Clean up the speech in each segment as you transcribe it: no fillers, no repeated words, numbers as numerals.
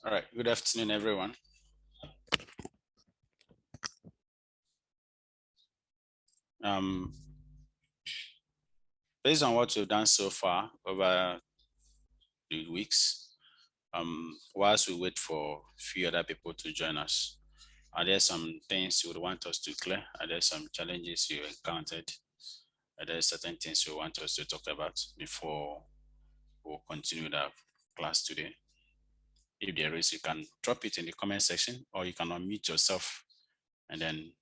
All right, good afternoon, everyone. Based on what we've done so far over the weeks, whilst we wait for a few other people to join us, are there some things you would want us to clear? Are there some challenges you encountered? Are there certain things you want us to talk about before we'll continue the class today? If there is, you can drop it in the comment section, or you can unmute yourself and then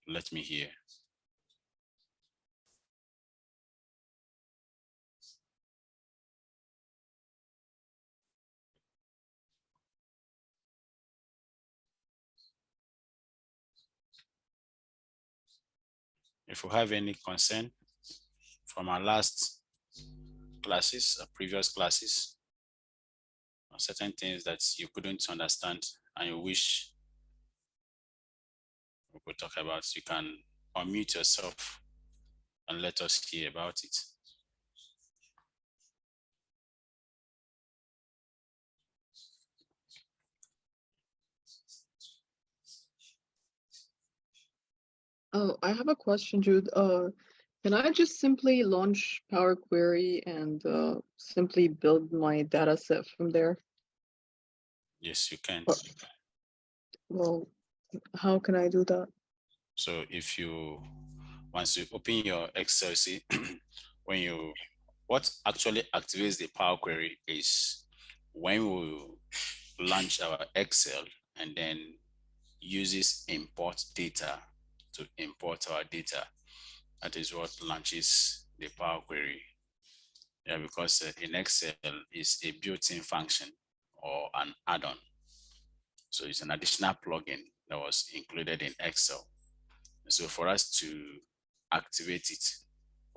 let me hear. If you have any concern from our last classes, previous classes, or certain things that you couldn't understand and you wish we could talk about, you can unmute yourself and let us hear about it. Oh, I have a question, Jude. Can I just simply launch Power Query and simply build my data set from there? Yes, you can. Well, how can I do that? So if you, once you open your Excel, see, what actually activates the Power Query is when we launch our Excel and then uses import data to import our data. That is what launches the Power Query. Yeah, because in Excel is a built-in function or an add-on. So it's an additional plugin that was included in Excel. So for us to activate it,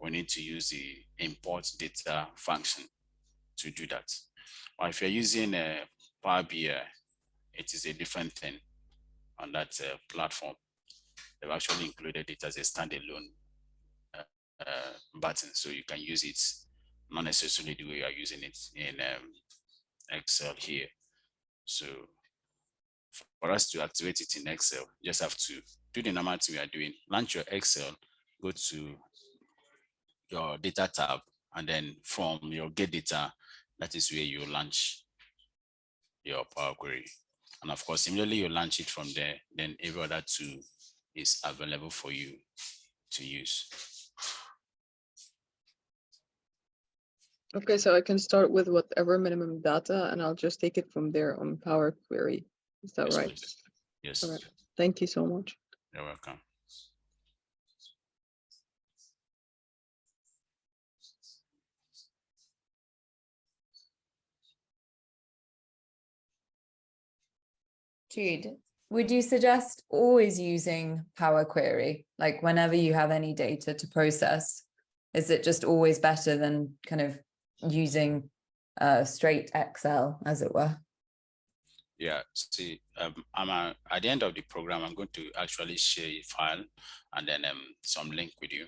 we need to use the import data function to do that. Or if you're using a Power BI, it is a different thing on that platform. They've actually included it as a standalone button, so you can use it not necessarily the way you are using it in Excel here. So for us to activate it in Excel, you just have to do the normal thing we are doing. Launch your Excel, go to your data tab, and then from your get data, that is where you launch your Power Query. And of course, immediately you launch it from there, then every other tool is available for you to use. Okay, so I can start with whatever minimum data and I'll just take it from there on Power Query. Is that Yes, right? please. Yes. All right. Thank you so much. You're welcome. Jude, would you suggest always using Power Query? Like whenever you have any data to process, is it just always better than kind of using straight Excel, as it were? Yeah, see, at the end of the program, I'm going to actually share a file and then some link with you.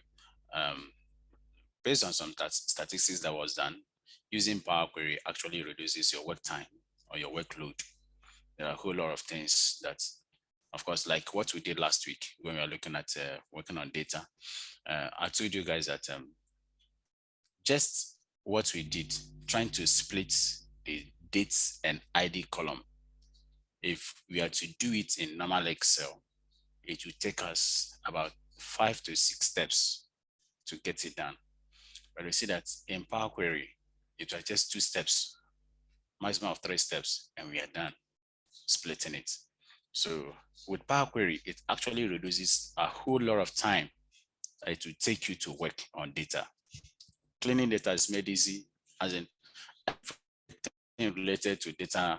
Based on some statistics that was done, using Power Query actually reduces your work time or your workload. There are a whole lot of things that, of course, like what we did last week when we were looking at working on data. I told you guys that just what we did, trying to split the dates and ID column. If we are to do it in normal Excel, it will take us about 5 to 6 steps to get it done. But we see that in Power Query, it was just 2 steps, maximum of 3 steps, and we are done splitting it. So with Power Query, it actually reduces a whole lot of time that it will take you to work on data. Cleaning data is made easy, as in everything related to data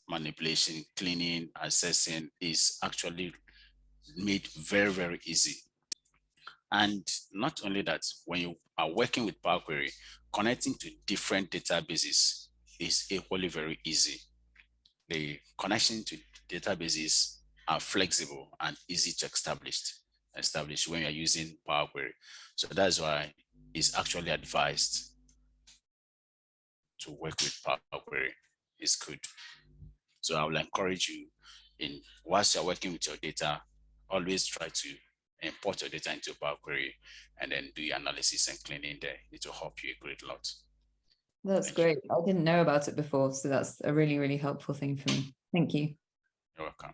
manipulation, cleaning, assessing is actually made very, very easy. And not only that, when you are working with Power Query, connecting to different databases is equally very easy. The connection to databases are flexible and easy to establish when you're using Power Query. So that's why it's actually advised to work with Power Query. It's good. So I will encourage you in whilst you're working with your data, always try to import your data into Power Query and then do your analysis and cleaning there. It will help you a great lot. That's great. I didn't know about it before, so that's a really, really helpful thing for me. Thank you. You're welcome.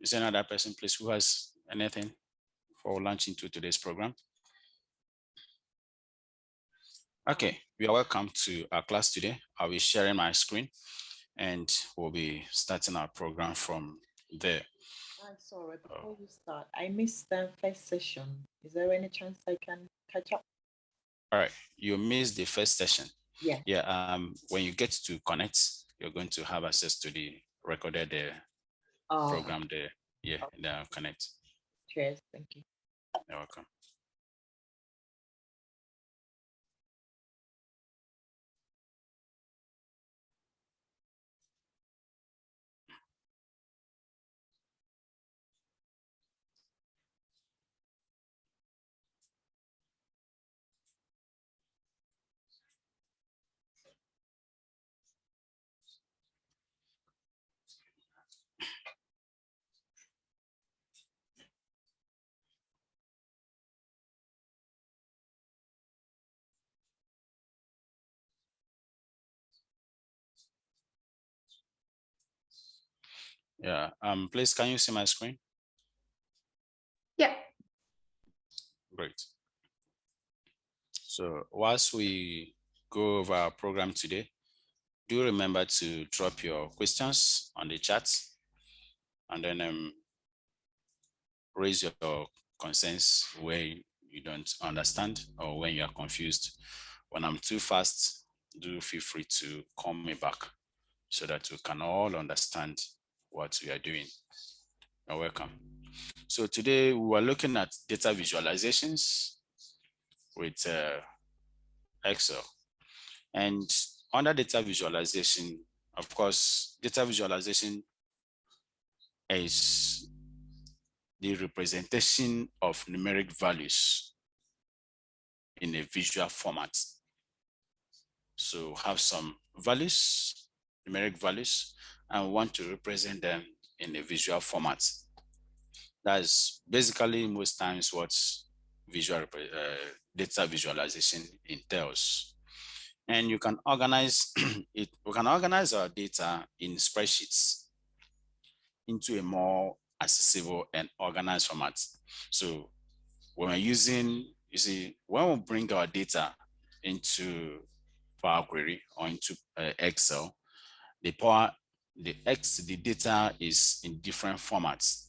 Is there another person, please, who has anything for launching into today's program? Okay, we are welcome to our class today. I'll be sharing my screen and we'll be starting our program from there. I'm sorry, before you start, I missed the first session. Is there any chance I can catch up? All right, you missed the first session. Yeah. Yeah, when you get to connect, you're going to have access to the recorded program there. Yeah, the connect. Cheers, thank you. You're welcome. Yeah, please, can you see my screen? Yeah. Great. So whilst we go over our program today, do remember to drop your questions on the chat and then raise your concerns where you don't understand or when you are confused. When I'm too fast, do feel free to call me back so that we can all understand what we are doing. You're welcome. So today we are looking at data visualizations with Excel. And under data visualization, of course, data visualization is the representation of numeric values in a visual format. So have some values, numeric values, and want to represent them in a visual format. That's basically most times what data visualization entails. And you can organize it. We can organize our data in spreadsheets into a more accessible and organized format. So when we're using, you see, when we bring our data into Power Query or into Excel, the data is in different formats.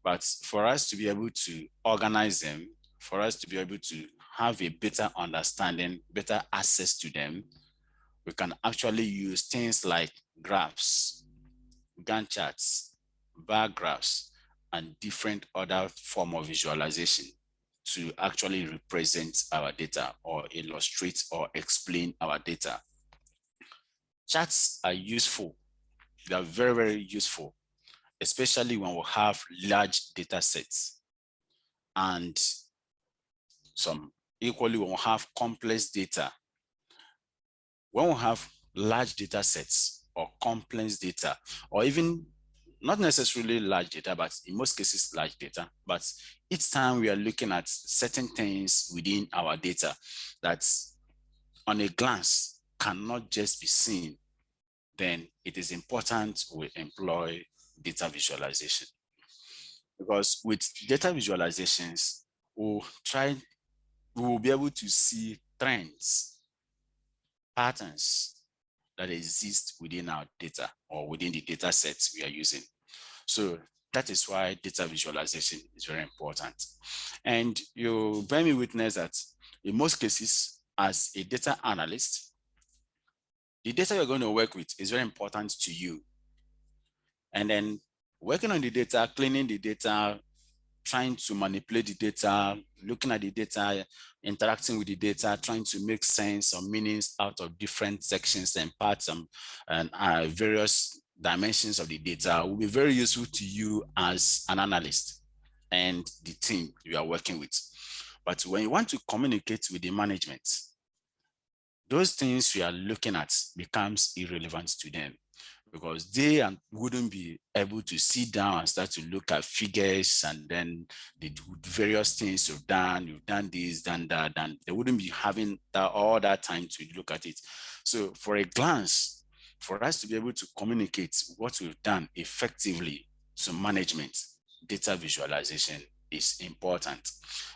But for us to be able to organize them, for us to be able to have a better understanding, better access to them, we can actually use things like graphs, Gantt charts, bar graphs, and different other form of visualization to actually represent our data or illustrate or explain our data. Charts are useful. They are very, very useful, especially when we have large data sets and some equally when we have complex data. When we have large data sets or complex data, or even not necessarily large data, but in most cases large data, but each time we are looking at certain things within our data that on a glance cannot just be seen, then it is important we employ data visualization. Because with data visualizations, we will be able to see trends, patterns that exist within our data or within the data sets we are using. So that is why data visualization is very important. And you bear me witness that in most cases, as a data analyst, the data you're going to work with is very important to you. And then working on the data, cleaning the data, trying to manipulate the data, looking at the data, interacting with the data, trying to make sense or meanings out of different sections and parts and various dimensions of the data will be very useful to you as an analyst and the team you are working with. But when you want to communicate with the management, those things we are looking at becomes irrelevant to them, because they wouldn't be able to sit down and start to look at figures and then the various things you've done this, done that, and they wouldn't be having all that time to look at it. So for a glance, for us to be able to communicate what we've done effectively to management, data visualization is important.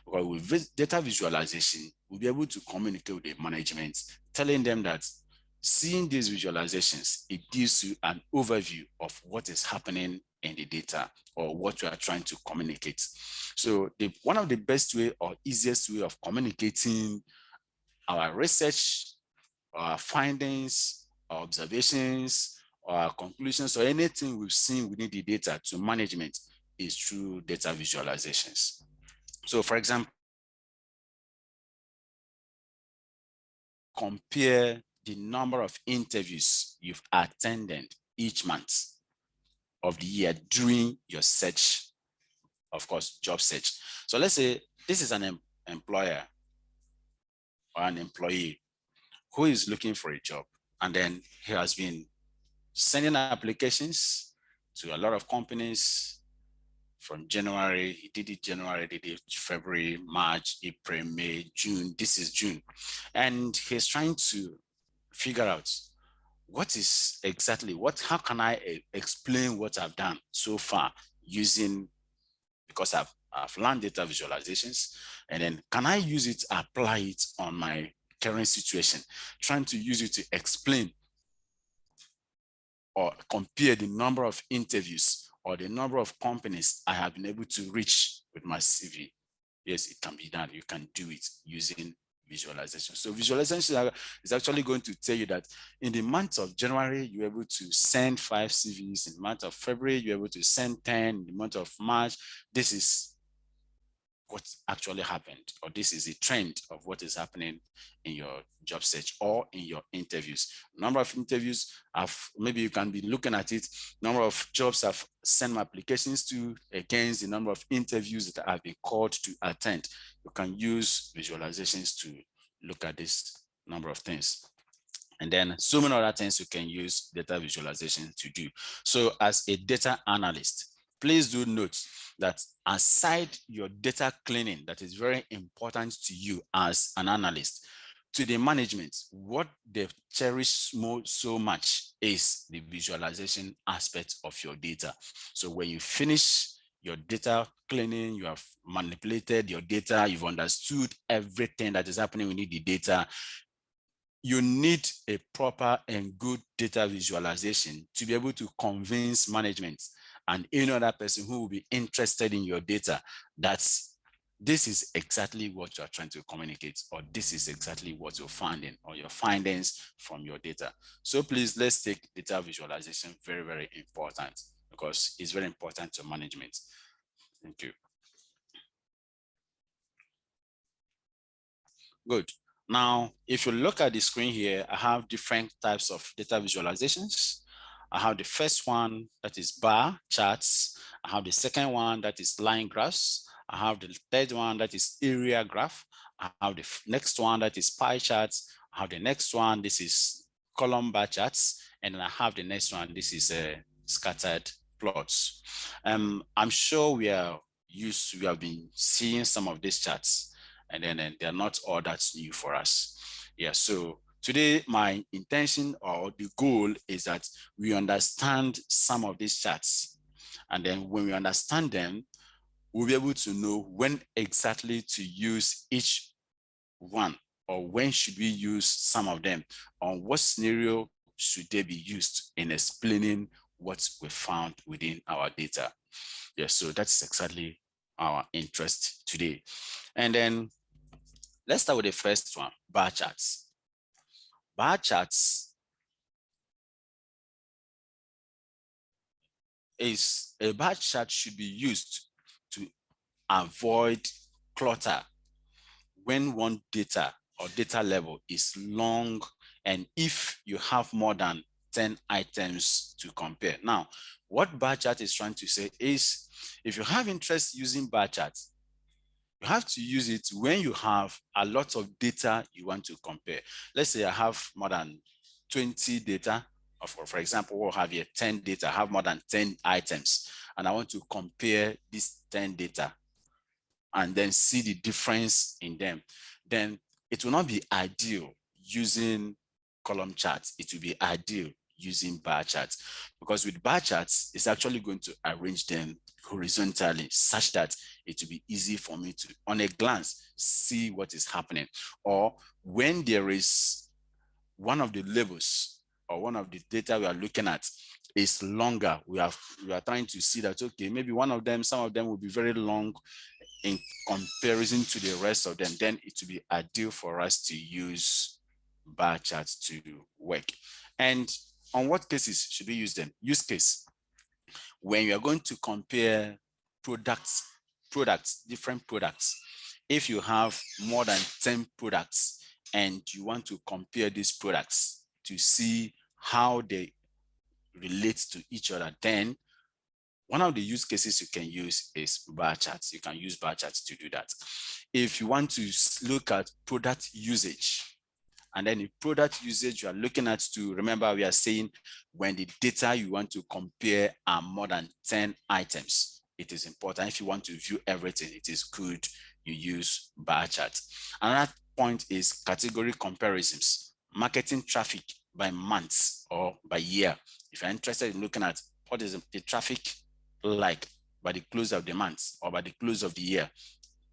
Because with data visualization, we'll be able to communicate with the management, telling them that seeing these visualizations, it gives you an overview of what is happening in the data or what you are trying to communicate. So one of the best way or easiest way of communicating our research, our findings, our observations, or our conclusions, or anything we've seen within the data to management is through data visualizations. So for example, compare the number of interviews you've attended each month of the year during your search, of course, job search. So let's say this is an employer or an employee who is looking for a job, and then he has been sending applications to a lot of companies from January. He did it January, did it February, March, April, May, June. This is June. And he's trying to figure out how can I explain what I've done so far using, because I've learned data visualizations, and then can I use it, apply it on my current situation, trying to use it to explain or compare the number of interviews or the number of companies I have been able to reach with my CV. Yes, it can be done. You can do it using visualization. So visualization is actually going to tell you that in the month of January, you're able to send 5 CVs. In the month of February, you're able to send 10. In the month of March, this is what actually happened, or this is a trend of what is happening in your job search or in your interviews. Number of interviews, maybe you can be looking at it, number of jobs I've sent my applications to against the number of interviews that I've been called to attend. You can use visualizations to look at this number of things. And then so many other things you can use data visualization to do. So as a data analyst, please do note that aside your data cleaning, that is very important to you as an analyst, to the management, what they cherish so much is the visualization aspect of your data. So when you finish your data cleaning, you have manipulated your data, you've understood everything that is happening within the data, you need a proper and good data visualization to be able to convince management and any other person who will be interested in your data that this is exactly what you are trying to communicate, or this is exactly what you're finding or your findings from your data. So please, let's take data visualization very, very important, because it's very important to management. Thank you. Good. Now, if you look at the screen here, I have different types of data visualizations. I have the first one that is bar charts. I have the second one that is line graphs. I have the third one that is area graph. I have the next one that is pie charts. I have the next one, this is column bar charts. And then I have the next one, this is scattered plots. I'm sure we have been seeing some of these charts, and then they're not all that new for us. Yeah, so today my intention or the goal is that we understand some of these charts, and then when we understand them, we'll be able to know when exactly to use each one, or when should we use some of them, on what scenario should they be used in explaining what we found within our data. Yeah, so that's exactly our interest today. And then let's start with the first one, bar charts. Bar charts a bar chart should be used to avoid clutter when one data or data level is long, and if you have more than 10 items to compare. Now, what bar chart is trying to say is, if you have interest using bar charts, You have to use it when you have a lot of data you want to compare. Let's say I have more than 20 data, or for example, we'll have here 10 data, I have more than 10 items, and I want to compare these 10 data and then see the difference in them. Then it will not be ideal using column charts. It will be ideal using bar charts, because with bar charts, it's actually going to arrange them horizontally such that it will be easy for me to, on a glance, see what is happening. Or when there is one of the labels or one of the data we are looking at is longer, we are trying to see that, okay, maybe one of them, some of them will be very long in comparison to the rest of them, then it will be ideal for us to use bar charts to work. And on what cases should we use them? Use case: when you are going to compare different products. If you have more than 10 products and you want to compare these products to see how they relate to each other, then one of the use cases you can use is bar charts. You can use bar charts to do that. If you want to look at product usage, and then in product usage, you are looking at to, remember we are saying when the data you want to compare are more than 10 items, it is important. If you want to view everything, it is good you use bar charts. Another point is category comparisons, marketing traffic by months or by year. If you're interested in looking at what is the traffic like by the close of the month or by the close of the year,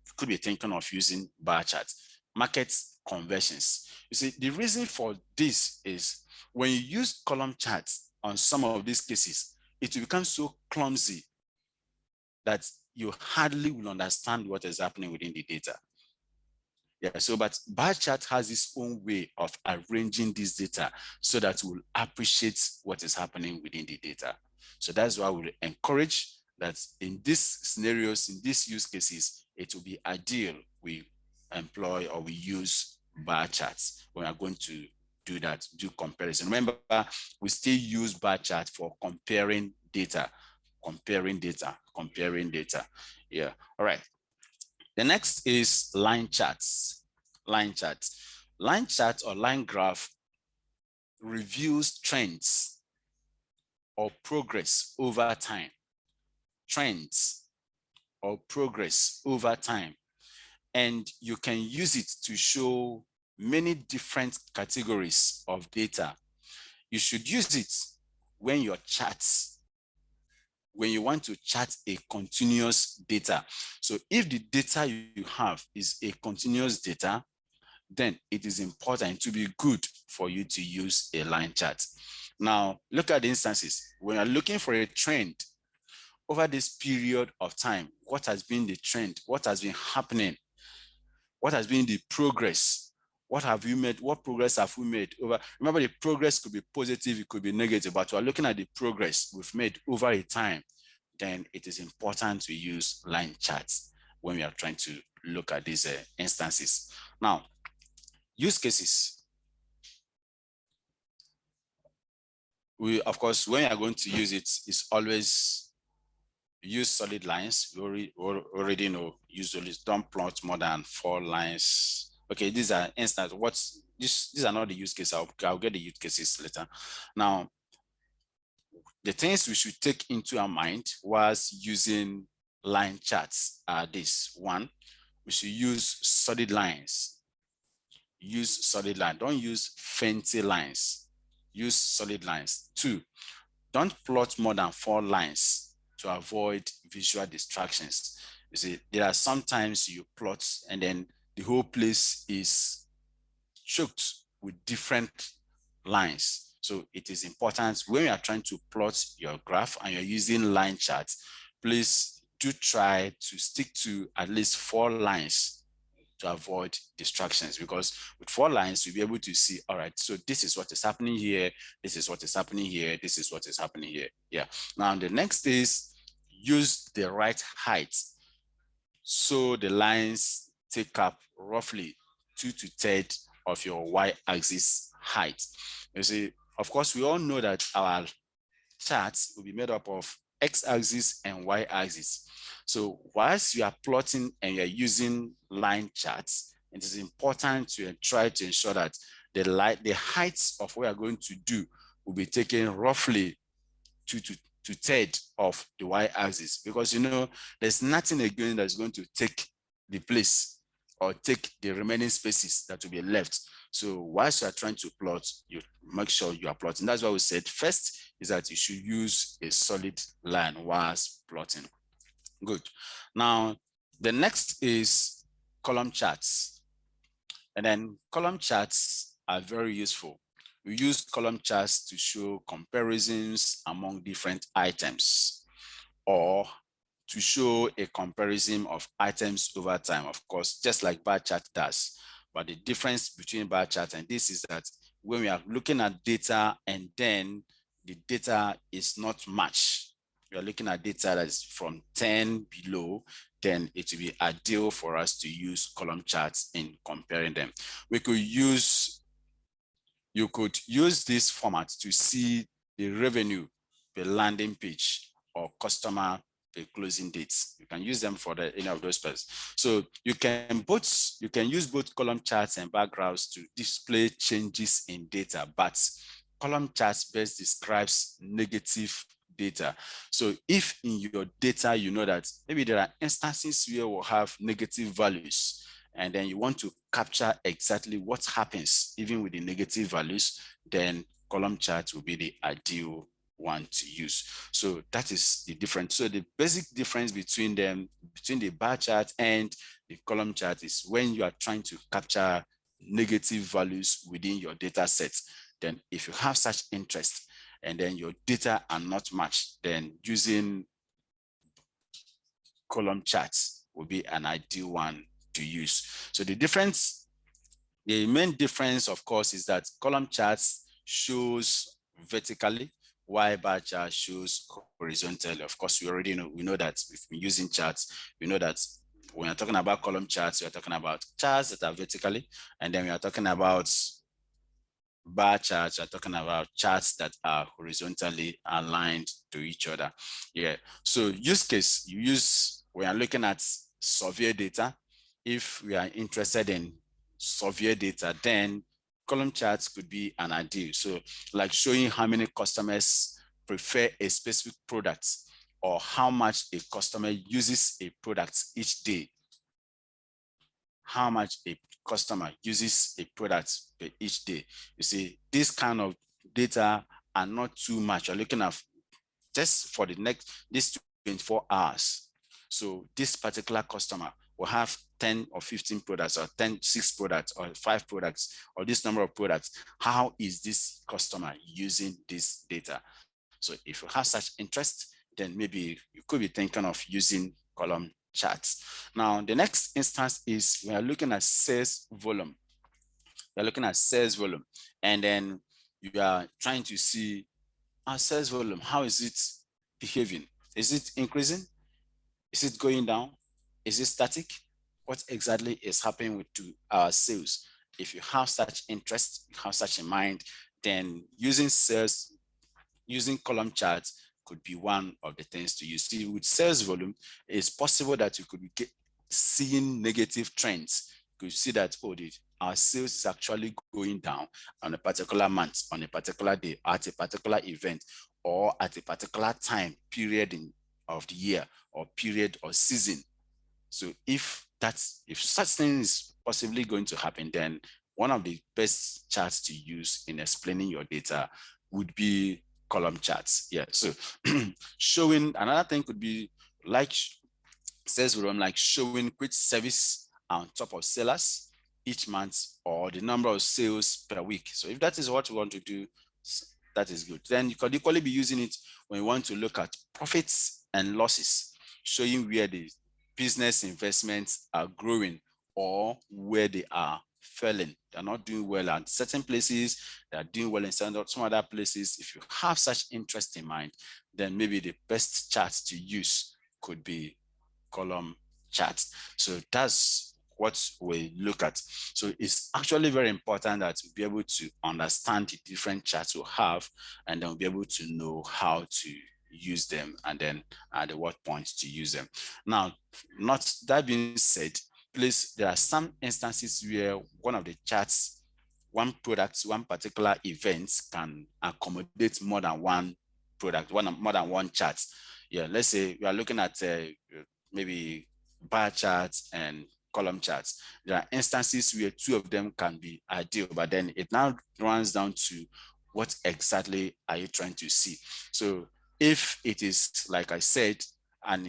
you could be thinking of using bar charts. Market conversions. You see, the reason for this is when you use column charts on some of these cases, it will become so clumsy that you hardly will understand what is happening within the data. Yeah, so but bar chart has its own way of arranging this data so that we'll appreciate what is happening within the data. So that's why we encourage that in these scenarios, in these use cases, it will be ideal we employ or we use bar charts when we are going to do that, do comparison. Remember, we still use bar chart for comparing data. Yeah, all right. The next is line charts. Line chart or line graph reviews trends or progress over time. Trends or progress over time. And you can use it to show many different categories of data. You should use it when your charts, when you want to chart a continuous data. So if the data you have is a continuous data, then it is important to be good for you to use a line chart. Now, look at the instances. When you're looking for a trend over this period of time, what has been the trend? What has been happening? What has been the progress? What have you made? What progress have we made over? Remember, the progress could be positive, it could be negative, but we're looking at the progress we've made over a time. Then it is important to use line charts when we are trying to look at these instances. Now, use cases. We, of course, when you are going to use it, it's always use solid lines. We already know, usually don't plot more than 4 lines. Okay, these are instance. These are not the use cases. I'll get the use cases later. Now, the things we should take into our mind was using line charts are this. One, we should use solid lines. Use solid line. Don't use fancy lines. Use solid lines. 2, don't plot more than 4 lines to avoid visual distractions. You see, there are sometimes you plot and then the whole place is choked with different lines. So it is important when you are trying to plot your graph and you're using line charts, please do try to stick to at least 4 lines to avoid distractions, because with 4 lines, you'll be able to see, all right, so this is what is happening here, this is what is happening here, this is what is happening here. Yeah. Now, the next is use the right height. So the lines take up roughly 2 to 3 of your y-axis height. You see, of course, we all know that our charts will be made up of x-axis and y-axis. So whilst you are plotting and you're using line charts, it is important to try to ensure that the heights of what you're going to do will be taken roughly to third of the y-axis, because you know there's nothing again that's going to take the place or take the remaining spaces that will be left. So whilst you are trying to plot, you make sure you are plotting. That's why we said first is that you should use a solid line whilst plotting. Good. Now, the next is column charts. And then column charts are very useful. We use column charts to show comparisons among different items, or to show a comparison of items over time, of course, just like bar chart does. But the difference between bar chart and this is that when we are looking at data and then the data is not matched, we are looking at data that is from 10 below, then it will be ideal for us to use column charts in comparing them. You could use this format to see the revenue per landing page or customer per closing dates. You can use them for any of those pairs. So you can use both column charts and bar graphs to display changes in data, but column charts best describes negative data. So if in your data, you know that maybe there are instances where we'll have negative values, and then you want to capture exactly what happens even with the negative values, then column chart will be the ideal one to use. So that is the difference. So the basic difference between them, between the bar chart and the column chart, is when you are trying to capture negative values within your data set, then if you have such interest and then your data are not matched, then using column charts will be an ideal one to use. So the main difference, of course, is that column charts shows vertically, while bar chart shows horizontally. Of course, we know that we've been using charts. We know that when we're talking about column charts, we're talking about charts that are vertically, and then we are talking about bar charts, are talking about charts that are horizontally aligned to each other. Yeah. So use case, we are looking at survey data. If we are interested in survey data, then column charts could be an ideal. So like showing how many customers prefer a specific product, or how much a customer uses a product each day, how much a customer uses a product per each day. You see, this kind of data are not too much. You're looking at just for this 24 hours. So this particular customer will have 10 or 15 products, or 6 products, or 5 products, or this number of products. How is this customer using this data? So if you have such interest, then maybe you could be thinking of using column charts. Now, the next instance is we are looking at sales volume. We're looking at sales volume, and then you are trying to see our sales volume. How is it behaving? Is it increasing? Is it going down? Is it static? What exactly is happening to our sales? If you have such interest, you have such in mind, then using column charts could be one of the things to use. See, with sales volume, it's possible that you could be seeing negative trends. You could see that, our sales is actually going down on a particular month, on a particular day, at a particular event, or at a particular time period of the year, or period or season. So if such thing is possibly going to happen, then one of the best charts to use in explaining your data would be column charts. Yeah. So showing, another thing could be like sales volume, like showing which service on top of sellers each month, or the number of sales per week. So if that is what you want to do, that is good. Then you could equally be using it when you want to look at profits and losses, showing where the business investments are growing or where they are failing. They're not doing well at certain places, they're doing well in some other places. If you have such interest in mind, then maybe the best charts to use could be column charts. So that's what we look at. So it's actually very important that we be able to understand the different charts we have, and then we'll be able to know how to use them, and then at what point to use them. Now, not that being said, please, there are some instances where one of the charts, one product, one particular event can accommodate more than one product, more than one chart. Yeah, let's say we are looking at maybe bar charts and column charts. There are instances where two of them can be ideal, but then it now runs down to what exactly are you trying to see. So if it is, like I said, and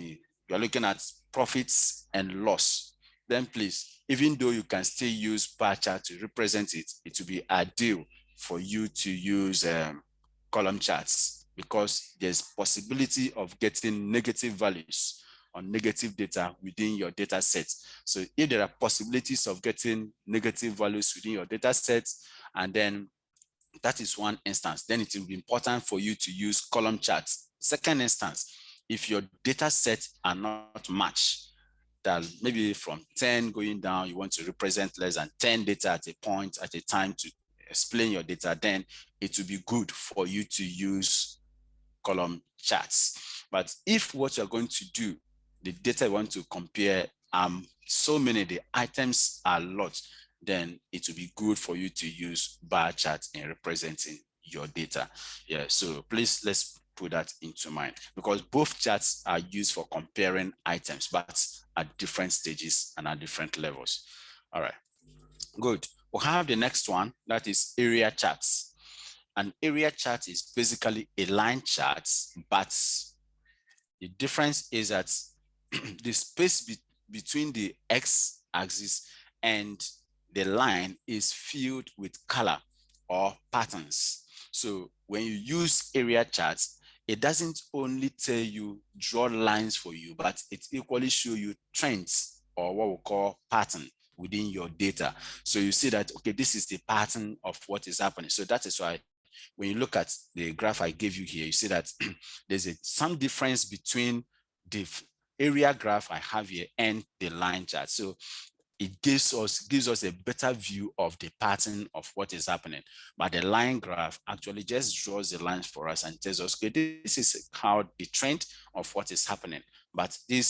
you're looking at profits and loss, then please, even though you can still use bar chart to represent it, it will be ideal for you to use column charts, because there's possibility of getting negative values or negative data within your data set. So if there are possibilities of getting negative values within your data set, and then that is one instance, then it will be important for you to use column charts. Second instance, if your data sets are not matched, that maybe from 10 going down, you want to represent less than 10 data at a point at a time to explain your data, then it will be good for you to use column charts. But if what you're going to do, the data you want to compare, so many, the items are a lot, then it will be good for you to use bar charts in representing your data. Yeah, so please, let's put that into mind, because both charts are used for comparing items, but at different stages and at different levels. All right, good. We'll have the next one, that is area charts. An area chart is basically a line chart, but the difference is that the space between the x-axis and the line is filled with color or patterns. So when you use area charts, it doesn't only tell you draw lines for you, but it equally show you trends, or what we call pattern, within your data. So you see that, okay, this is the pattern of what is happening. So that is why when you look at the graph I gave you here, you see that there's some difference between the area graph I have here and the line chart. So it gives us a better view of the pattern of what is happening. But the line graph actually just draws the lines for us and tells us, okay, this is how the trend of what is happening. But the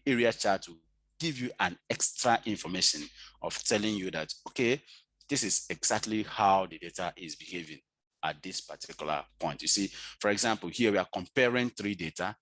area chart will give you an extra information of telling you that, okay, this is exactly how the data is behaving at this particular point. You see, for example, here we are comparing three data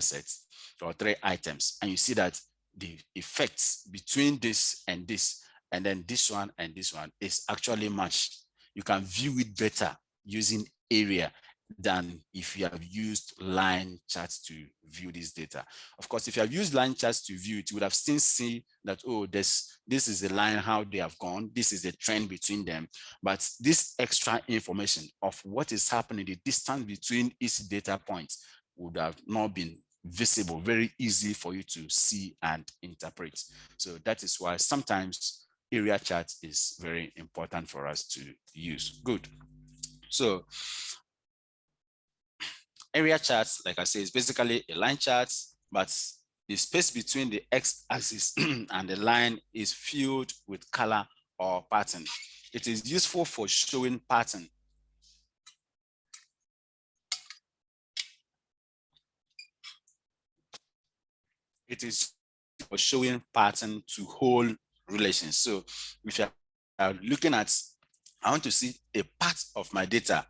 sets or three items, and you see that the effects between this, and then this one and this one is actually matched. You can view it better using area than if you have used line charts to view this data. Of course, if you have used line charts to view it, you would have still seen that, oh, this is the line, how they have gone, this is the trend between them. But this extra information of what is happening, the distance between each data point, would have not been visible, very easy for you to see and interpret. So that is why sometimes area chart is very important for us to use. Good. So area charts, like I say, is basically a line chart, but the space between the x-axis and the line is filled with color or pattern. It is useful for showing pattern. It is for showing pattern to whole relations. So if you are looking at, I want to see a part of my data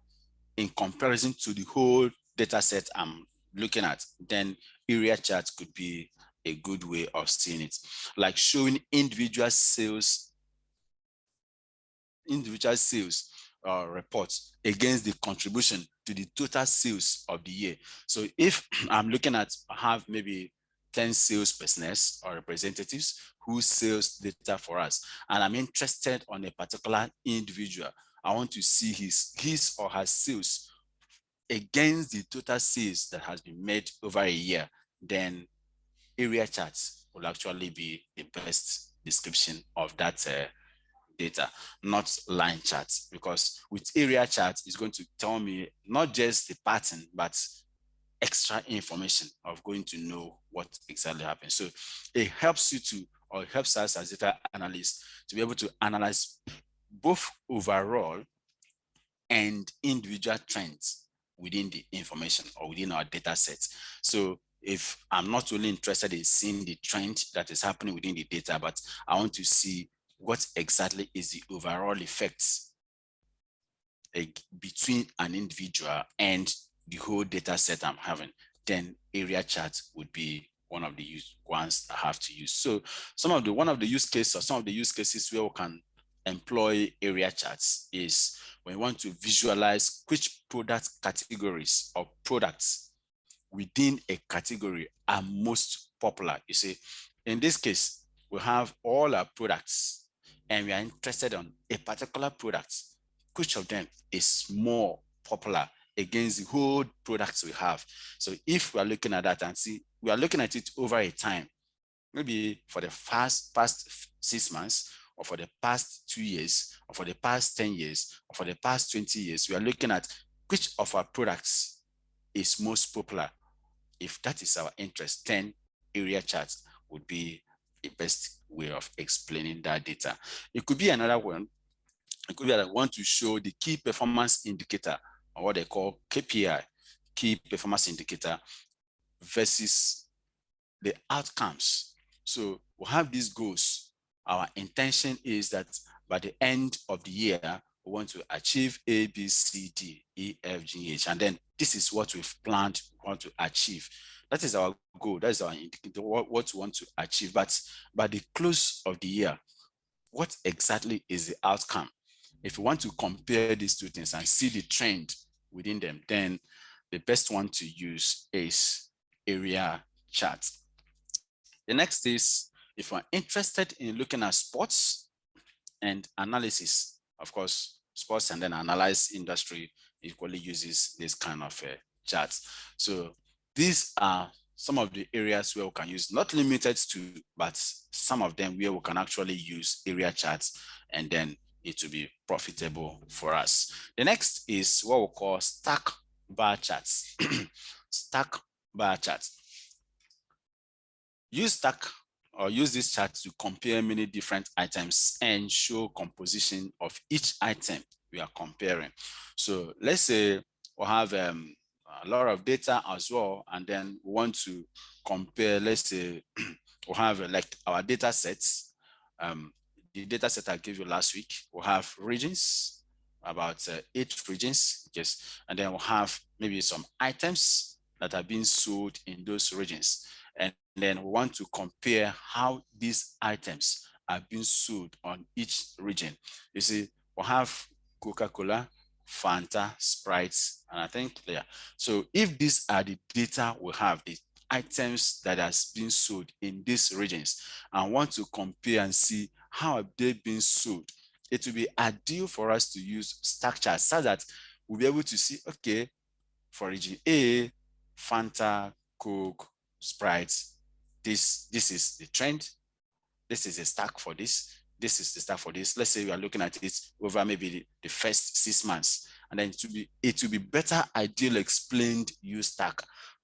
in comparison to the whole data set I'm looking at, then area chart could be a good way of seeing it. Like showing individual sales reports against the contribution to the total sales of the year. So if I'm looking at, have maybe 10 sales personas or representatives who sales data for us, and I'm interested on a particular individual, I want to see his or her sales against the total sales that has been made over a year, then area charts will actually be the best description of that data, not line charts, because with area charts, it's going to tell me not just the pattern, but extra information of going to know what exactly happened. So it helps you to, or it helps us as data analysts to be able to analyze both overall and individual trends within the information or within our data set. So if I'm not only interested in seeing the trend that is happening within the data, but I want to see what exactly is the overall effects between an individual and the whole data set I'm having, then area chart would be one of the ones I have to use. So one of the use cases, or some of the use cases where we can employ area charts is when we want to visualize which product categories or products within a category are most popular. You see, in this case, we have all our products and we are interested on a particular product. Which of them is more popular against the whole products we have? So if we are looking at that and see, we are looking at it over a time, maybe for the past 6 months, or for the past 2 years, or for the past 10 years, or for the past 20 years, we are looking at which of our products is most popular. If that is our interest, then area charts would be the best way of explaining that data. It could be another one. It could be that I want to show the key performance indicator, or what they call KPI, key performance indicator, versus the outcomes. So we'll have these goals. Our intention is that by the end of the year, we want to achieve A, B, C, D, E, F, G, H. And then this is what we've planned we want to achieve. That is our goal. That is our indicator, what we want to achieve. But by the close of the year, what exactly is the outcome? If you want to compare these two things and see the trend within them, then the best one to use is area chart. The next is, if we're interested in looking at sports and analysis, of course, sports and then analyze industry equally uses this kind of charts. So these are some of the areas where we can use, not limited to, but some of them where we can actually use area charts, and then it will be profitable for us. The next is what we call stack bar charts. Stack bar charts. Use this chart to compare many different items and show composition of each item we are comparing. So let's say we have a lot of data as well, and then we want to compare, let's say we have like our data sets. The data set I gave you last week, we have regions, about 8 regions, yes, and then we'll have maybe some items that are being sold in those regions. And then we want to compare how these items are being sold on each region. You see, we'll have Coca-Cola, Fanta, Sprite, and I think, yeah. So if these are the data we have, the items that has been sold in these regions, and want to compare and see how have they been sold, it will be ideal for us to use stack charts so that we'll be able to see, okay, for region A, Fanta, Coke, Sprite, this is the trend. This is a stack for this. This is the stack for this. Let's say we are looking at it over maybe the first 6 months, and then it will be better ideal explained use stack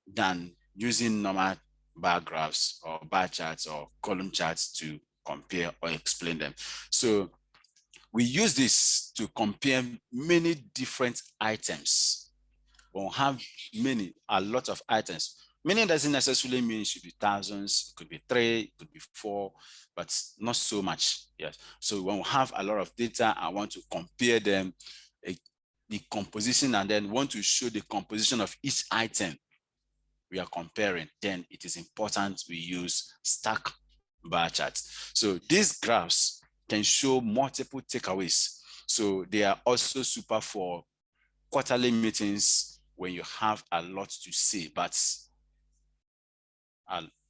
than using normal bar graphs or bar charts or column charts to compare or explain them. So we use this to compare many different items. We'll have a lot of items. Many doesn't necessarily mean it should be thousands, it could be 3, it could be 4, but not so much. Yes. So when we have a lot of data, I want to compare them, the composition, and then want to show the composition of each item we are comparing, then it is important we use stack bar charts. So these graphs can show multiple takeaways. So they are also super for quarterly meetings when you have a lot to say, but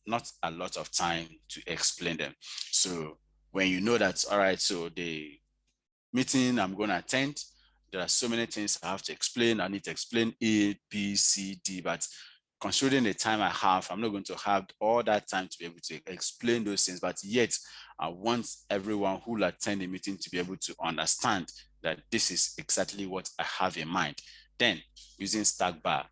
not a lot of time to explain them. So when you know that, all right, so the meeting I'm going to attend, there are so many things I have to explain. I need to explain A, B, C, D, but considering the time I have, I'm not going to have all that time to be able to explain those things, but yet I want everyone who will attend the meeting to be able to understand that this is exactly what I have in mind. Then using stack bar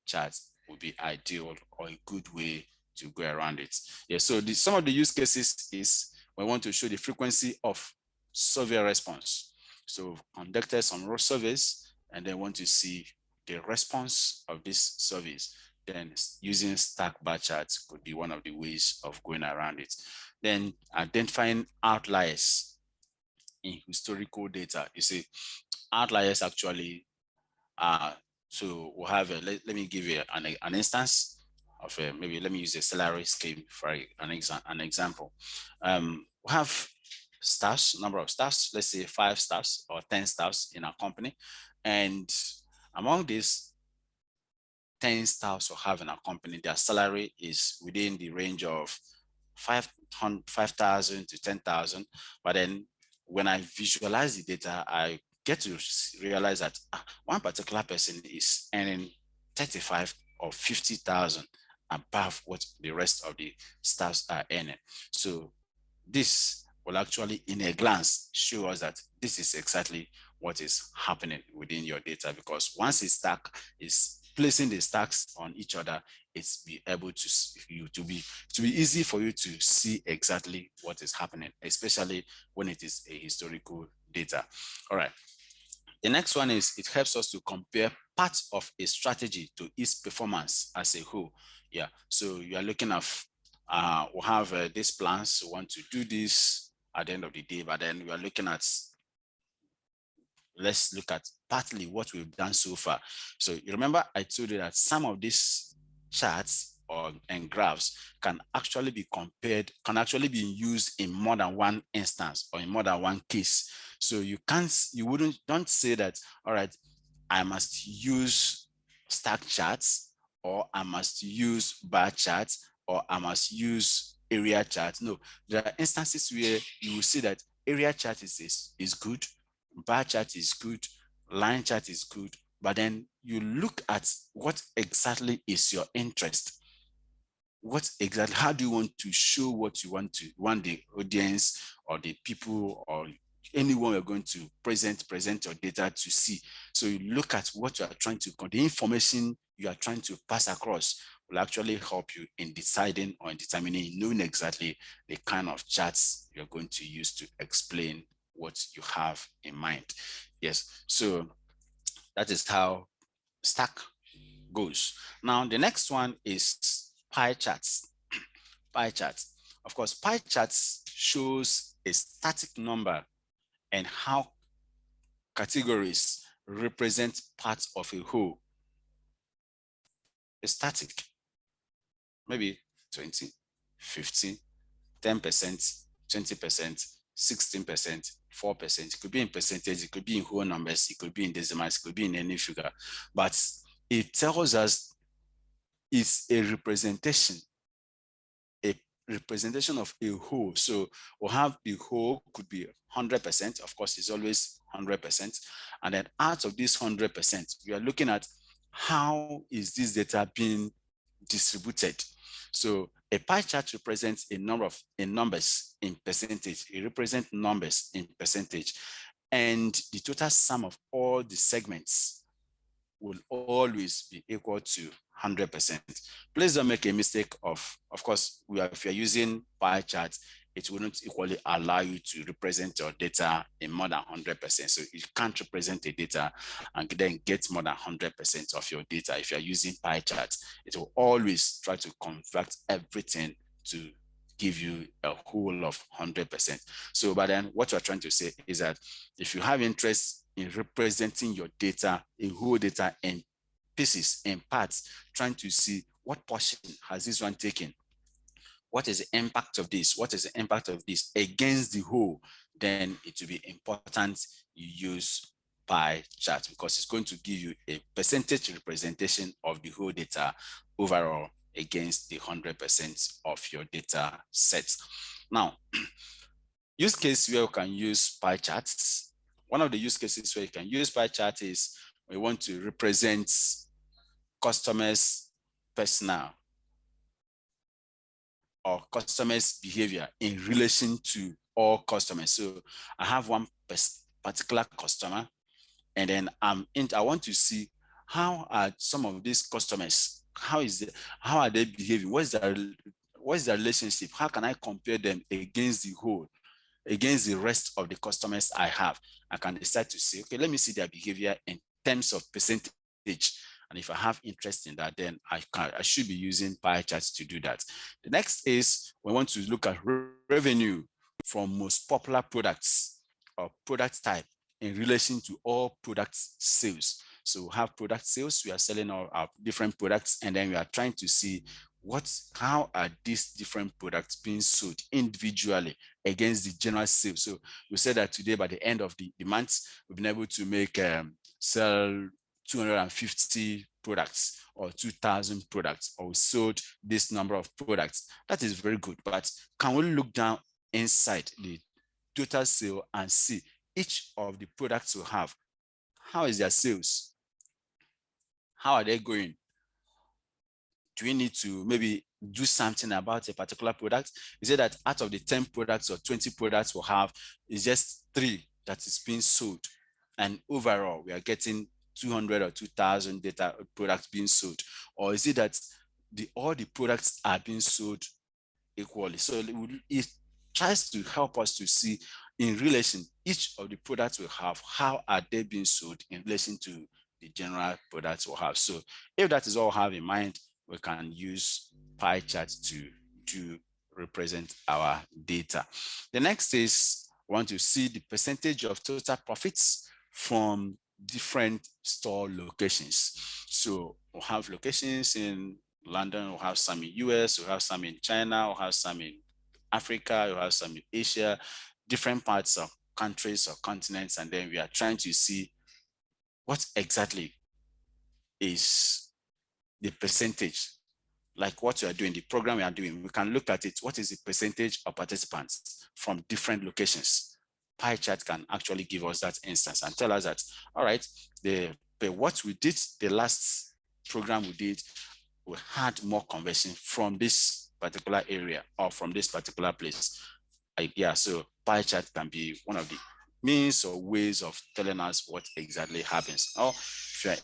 charts would be ideal or a good way to go around it. Yeah, so some of the use cases is we want to show the frequency of survey response. So conducted some surveys and then want to see the response of this service, then using stack bar charts could be one of the ways of going around it. Then identifying outliers in historical data. You see, outliers actually are, so we'll have let me give you an instance of maybe let me use a salary scheme for an example. We have staffs, number of staffs, let's say 5 staffs or 10 staffs in our company. And among these 10 staffs we have in our company, their salary is within the range of 5,000 to 10,000. But then when I visualize the data, I get to realize that one particular person is earning 35 or 50,000 above what the rest of the staffs are earning. So this will actually, in a glance, show us that this is exactly what is happening within your data, because once a stack is placing the stacks on each other, it's be able to be easy for you to see exactly what is happening, especially when it is a historical data. All right. The next one is it helps us to compare parts of a strategy to its performance as a whole. Yeah. So you are looking at we'll have these plans. We want to do this at the end of the day, but then we are looking at, let's look at partly what we've done so far. So you remember I told you that some of these charts and graphs can actually be compared, can actually be used in more than one instance or in more than one case. So don't say that, all right, I must use stack charts, or I must use bar charts, or I must use area charts. No, there are instances where you will see that area chart is good, bar chart is good, line chart is good, but then you look at what exactly is your interest. What exactly, how do you want to show what you want the audience or the people or anyone you're going to present your data to see? So you look at what you are trying to, the information you are trying to pass across will actually help you in deciding or in determining, knowing exactly the kind of charts you're going to use to explain what you have in mind. Yes, so that is how stack goes. Now, the next one is pie charts. Pie charts. Of course, pie charts shows a static number and how categories represent parts of a whole. A static, maybe 20, 50, 10%, 20%, 16%, 4%. It could be in percentage, it could be in whole numbers, it could be in decimals, it could be in any figure. But it tells us it's a representation of a whole. So we'll have the whole could be 100%. Of course, it's always 100%. And then out of this 100%, we are looking at how is this data being distributed. So a pie chart represents a numbers in percentage. It represents numbers in percentage. And the total sum of all the segments will always be equal to 100%. Please don't make a mistake of course, if you're using pie charts, it wouldn't equally allow you to represent your data in more than 100%. So you can't represent the data and then get more than 100% of your data. If you're using pie charts, it will always try to convert everything to give you a whole of 100%. So, but then what we're trying to say is that if you have interest in representing your data, a whole data in pieces and parts, trying to see what portion has this one taken, what is the impact of this, what is the impact of this against the whole, then it will be important you use pie chart, because it's going to give you a percentage representation of the whole data overall against the 100% of your data set. Now, use case where you can use pie charts. One of the use cases where you can use pie chart is we want to represent customers' personnel or customers' behavior in relation to all customers. So I have one particular customer, and then I want to see how are some of these customers, how are they behaving? What's the relationship? How can I compare them against the whole, against the rest of the customers I have? I can decide to say, okay, let me see their behavior in terms of percentage And if I have interest in that, then I should be using pie charts to do that. The next is we want to look at revenue from most popular products or product type in relation to all product sales. So we have product sales, we are selling our different products, and then we are trying to see how are these different products being sold individually against the general sales. So we said that today, by the end of the month, we've been able to make sell 250 products or 2,000 products, or we sold this number of products. That is very good, but can we look down inside the total sale and see each of the products we have? How is their sales? How are they going? Do we need to maybe do something about a particular product? Is it that out of the 10 products or 20 products we'll have, it's just 3 that is being sold? And overall, we are getting 200 or 2,000 data products being sold? Or is it that all the products are being sold equally? So it tries to help us to see in relation, each of the products we have, how are they being sold in relation to the general products we have. So if that is all we have in mind, we can use pie charts to represent our data. The next is we want to see the percentage of total profits from different store locations. So we'll have locations in London, we'll have some in US, we'll have some in China, we'll have some in Africa, we'll have some in Asia, different parts of countries or continents, and then we are trying to see what exactly is the percentage. Like what we are doing, the program we are doing, we can look at it. What is the percentage of participants from different locations? Pie chart can actually give us that instance and tell us that, all right, what we did, the last program we did, we had more conversion from this particular area or from this particular place. Yeah, so pie chart can be one of the means or ways of telling us what exactly happens. Or if you're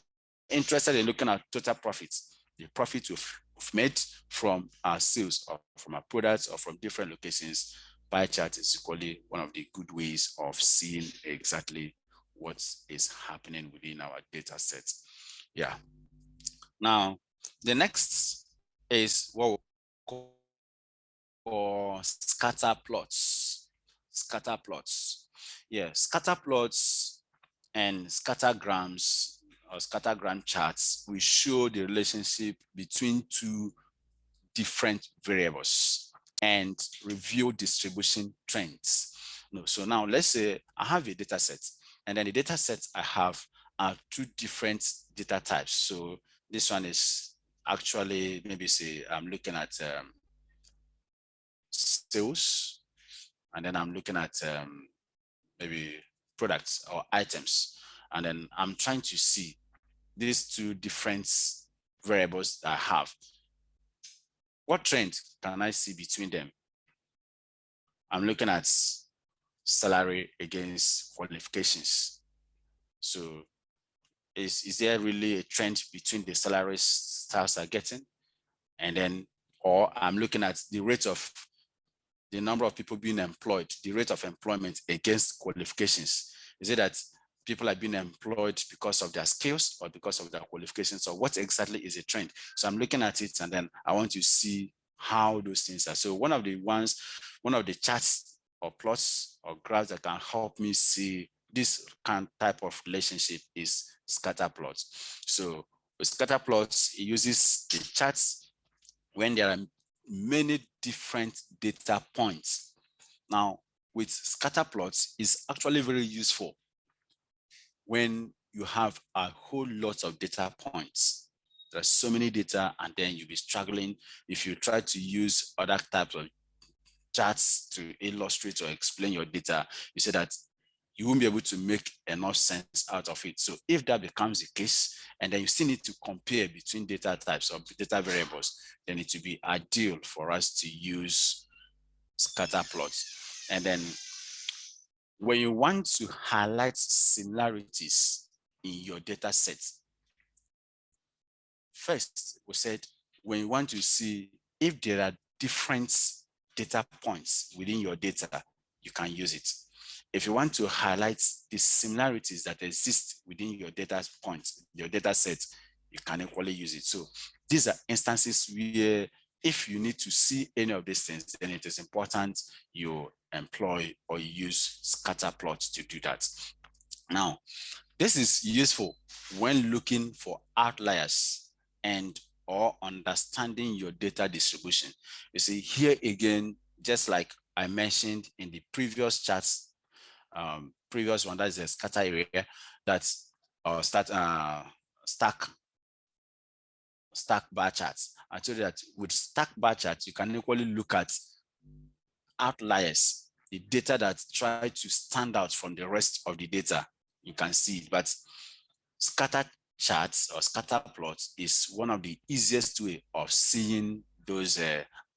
interested in looking at total profits, the profit we've made from our sales or from our products or from different locations, pie chart is equally one of the good ways of seeing exactly what is happening within our data set. Yeah. Now, the next is what we call scatter plots. Scatter plots. Yeah, scatter plots and scattergrams or scattergram charts will show the relationship between two different variables and reveal distribution trends. No, so now let's say I have a data set, and then the data sets I have are 2 different data types. So this one is actually, maybe say I'm looking at sales, and then I'm looking at maybe products or items. And then I'm trying to see these 2 different variables that I have. What trend can I see between them? I'm looking at salary against qualifications. So is there really a trend between the salary stars are getting? And then, or I'm looking at the rate of the number of people being employed, the rate of employment against qualifications. Is it that people are being employed because of their skills or because of their qualifications? So what exactly is a trend? So I'm looking at it, and then I want to see how those things are. So one of the charts or plots or graphs that can help me see this type of relationship is scatter plots. So with scatter plots, it uses the charts when there are many different data points. Now, with scatter plots, it's actually very useful when you have a whole lot of data points. There's so many data, and then you'll be struggling if you try to use other types of charts to illustrate or explain your data. You say that you won't be able to make enough sense out of it. So if that becomes the case, and then you still need to compare between data types or data variables, then it will be ideal for us to use scatter plots. And then when you want to highlight similarities in your data set, first we said when you want to see if there are different data points within your data, you can use it. if you want to highlight the similarities that exist within your data points, your data set, you can equally use it. So these are instances where if you need to see any of these things, then it is important you employ or use scatter plots to do that. Now, this is useful when looking for outliers and or understanding your data distribution. You see, here again, just like I mentioned in the previous charts, previous one, that is a scatter area, that's stack bar charts. I told you that with stack bar charts, you can equally look at outliers, the data that try to stand out from the rest of the data. You can see it, but scatter charts or scatter plots is one of the easiest way of seeing those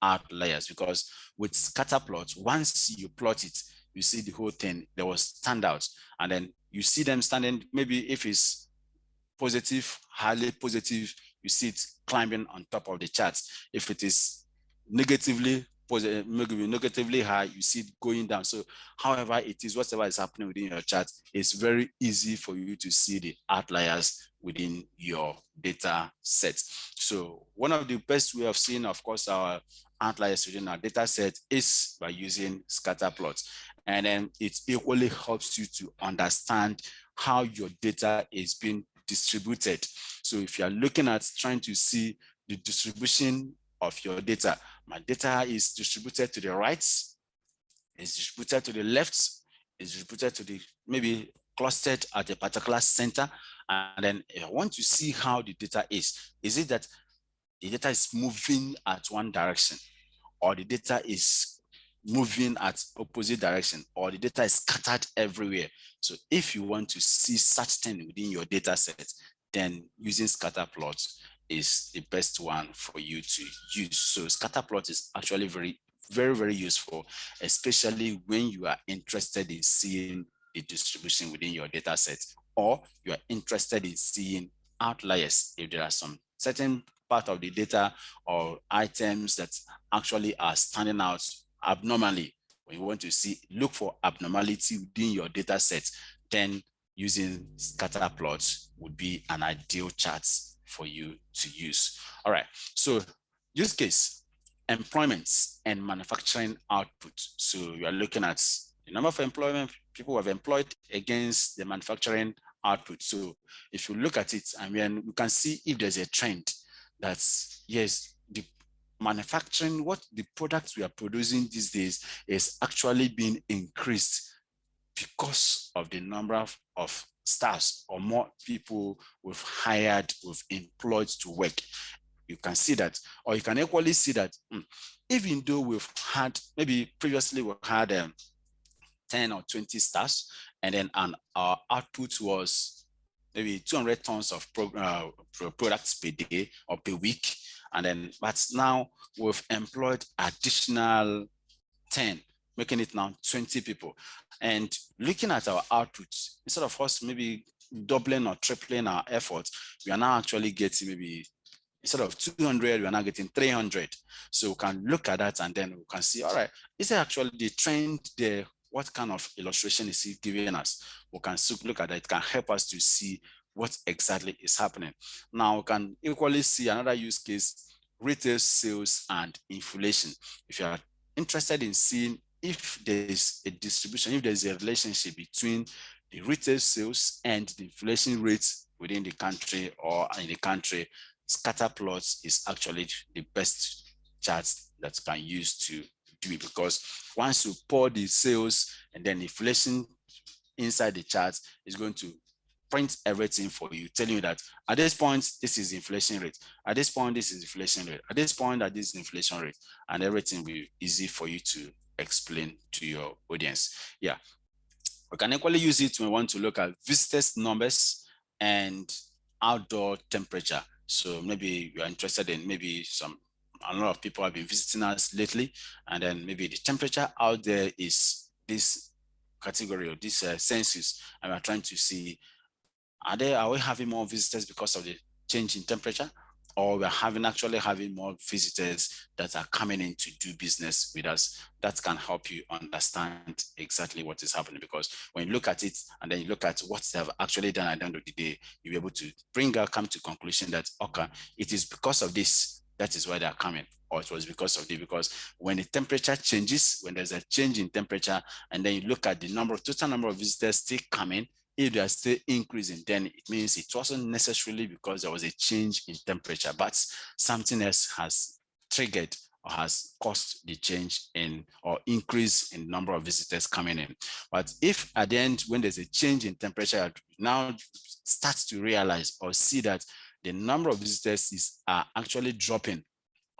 outliers, because with scatter plots, once you plot it, you see the whole thing, there was standouts, and then you see them standing, maybe if it's positive, highly positive, you see it climbing on top of the charts. If it is negatively positive, maybe negatively high, you see it going down. So however it is, whatever is happening within your chart, it's very easy for you to see the outliers within your data set. So one of the best way of seeing, of course, our outliers within our data set is by using scatter plots. And then it equally helps you to understand how your data is being distributed. So if you are looking at trying to see the distribution of your data, my data is distributed to the right, is distributed to the left, is distributed to the maybe clustered at a particular center. And then I want to see how the data is it that the data is moving at one direction, or the data is moving at opposite direction, or the data is scattered everywhere? So if you want to see such thing within your data set, then using scatter plots is the best one for you to use. So scatter plot is actually very useful, especially when you are interested in seeing the distribution within your data set, or you are interested in seeing outliers. If there are some certain part of the data or items that actually are standing out abnormally, when you want to look for abnormality within your data set, then using scatter plots would be an ideal chart for you to use. All right, so use case, employment and manufacturing output. So you are looking at the number of employment people who have employed against the manufacturing output. So if you look at it, I mean, you can see if there's a trend that's, yes, the manufacturing, what the products we are producing these days is actually being increased because of the number of staffs or more people we've hired, we've employed to work. You can see that, or you can equally see that even though we've had, maybe previously we had 10 or 20 staffs, and then our output was maybe 200 tons of products per day or per week. And then, but now we've employed additional 10, making it now 20 people. And looking at our output, instead of us maybe doubling or tripling our efforts, we are now actually getting maybe, instead of 200, we are now getting 300. So we can look at that and then we can see, all right, is it actually the trend there? What kind of illustration is it giving us? We can look at that. It can help us to see what exactly is happening. Now we can equally see another use case, retail sales and inflation. If you are interested in seeing if there is a distribution, if there is a relationship between the retail sales and the inflation rates within the country or in the country, scatter plots is actually the best charts that you can use to do it, because once you pour the sales and then inflation inside the chart, is going to print everything for you, telling you that at this point, this is inflation rate. At this point, this is inflation rate. At this point, that this is inflation rate, and everything will be easy for you to explain to your audience. Yeah, we can equally use it when we want to look at visitors numbers and outdoor temperature. So maybe you're interested in maybe a lot of people have been visiting us lately, and then maybe the temperature out there is this category or this census, and we're trying to see, are we having more visitors because of the change in temperature, or we're actually having more visitors that are coming in to do business with us. That can help you understand exactly what is happening, because when you look at it and then you look at what they have actually done at the end of the day, you'll be able to come to conclusion that, okay, it is because of this, that is why they are coming, or it was because of this. Because when the temperature changes, when there's a change in temperature, and then you look at the total number of visitors still coming, if they are still increasing, then it means it wasn't necessarily because there was a change in temperature, but something else has triggered or has caused the change in or increase in number of visitors coming in. But if at the end, when there's a change in temperature, now starts to realize or see that the number of visitors are actually dropping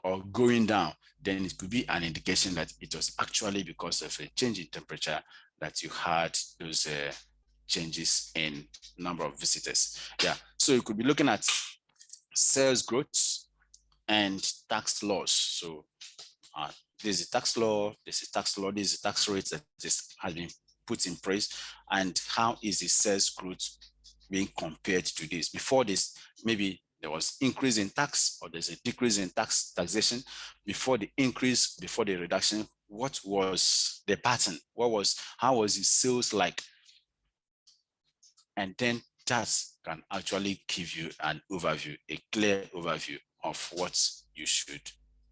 or going down, then it could be an indication that it was actually because of a change in temperature that you had those changes in number of visitors. Yeah, so you could be looking at sales growth and tax laws. So there's a tax law, there's a tax law, there's a tax rate that has been put in place, and how is the sales growth being compared to this? Before this, maybe there was increase in tax, or there's a decrease in taxation. Before the increase, before the reduction, what was the pattern? How was the sales like? And then that can actually give you an overview, a clear overview of what you should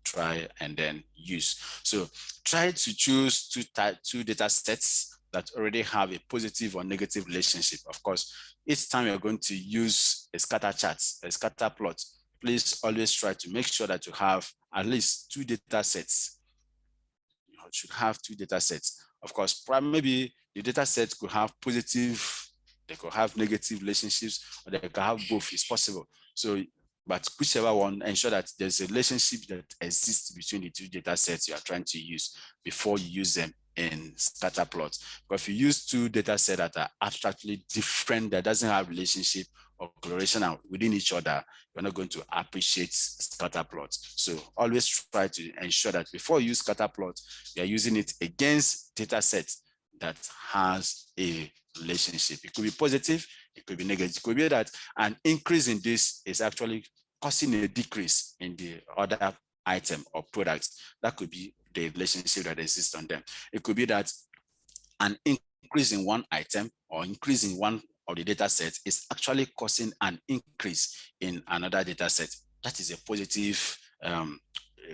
try and then use. So try to choose two data sets that already have a positive or negative relationship. Of course, each time you're going to use a scatter chart, a scatter plot, please always try to make sure that you have at least two data sets. You should have two data sets. Of course, maybe the data set could have positive, they could have negative relationships, or they could have both. It's possible. So, but whichever one, ensure that there's a relationship that exists between the two data sets you are trying to use before you use them in scatter plots. But if you use two data sets that are abstractly different, that doesn't have relationship or correlation within each other, you're not going to appreciate scatter plots. So always try to ensure that before you use scatter plot, you're using it against data sets that has a relationship. It could be positive, it could be negative. It could be that an increase in this is actually causing a decrease in the other item or product. That could be the relationship that exists on them. It could be that an increase in one item or increase in one of the data sets is actually causing an increase in another data set. That is a positive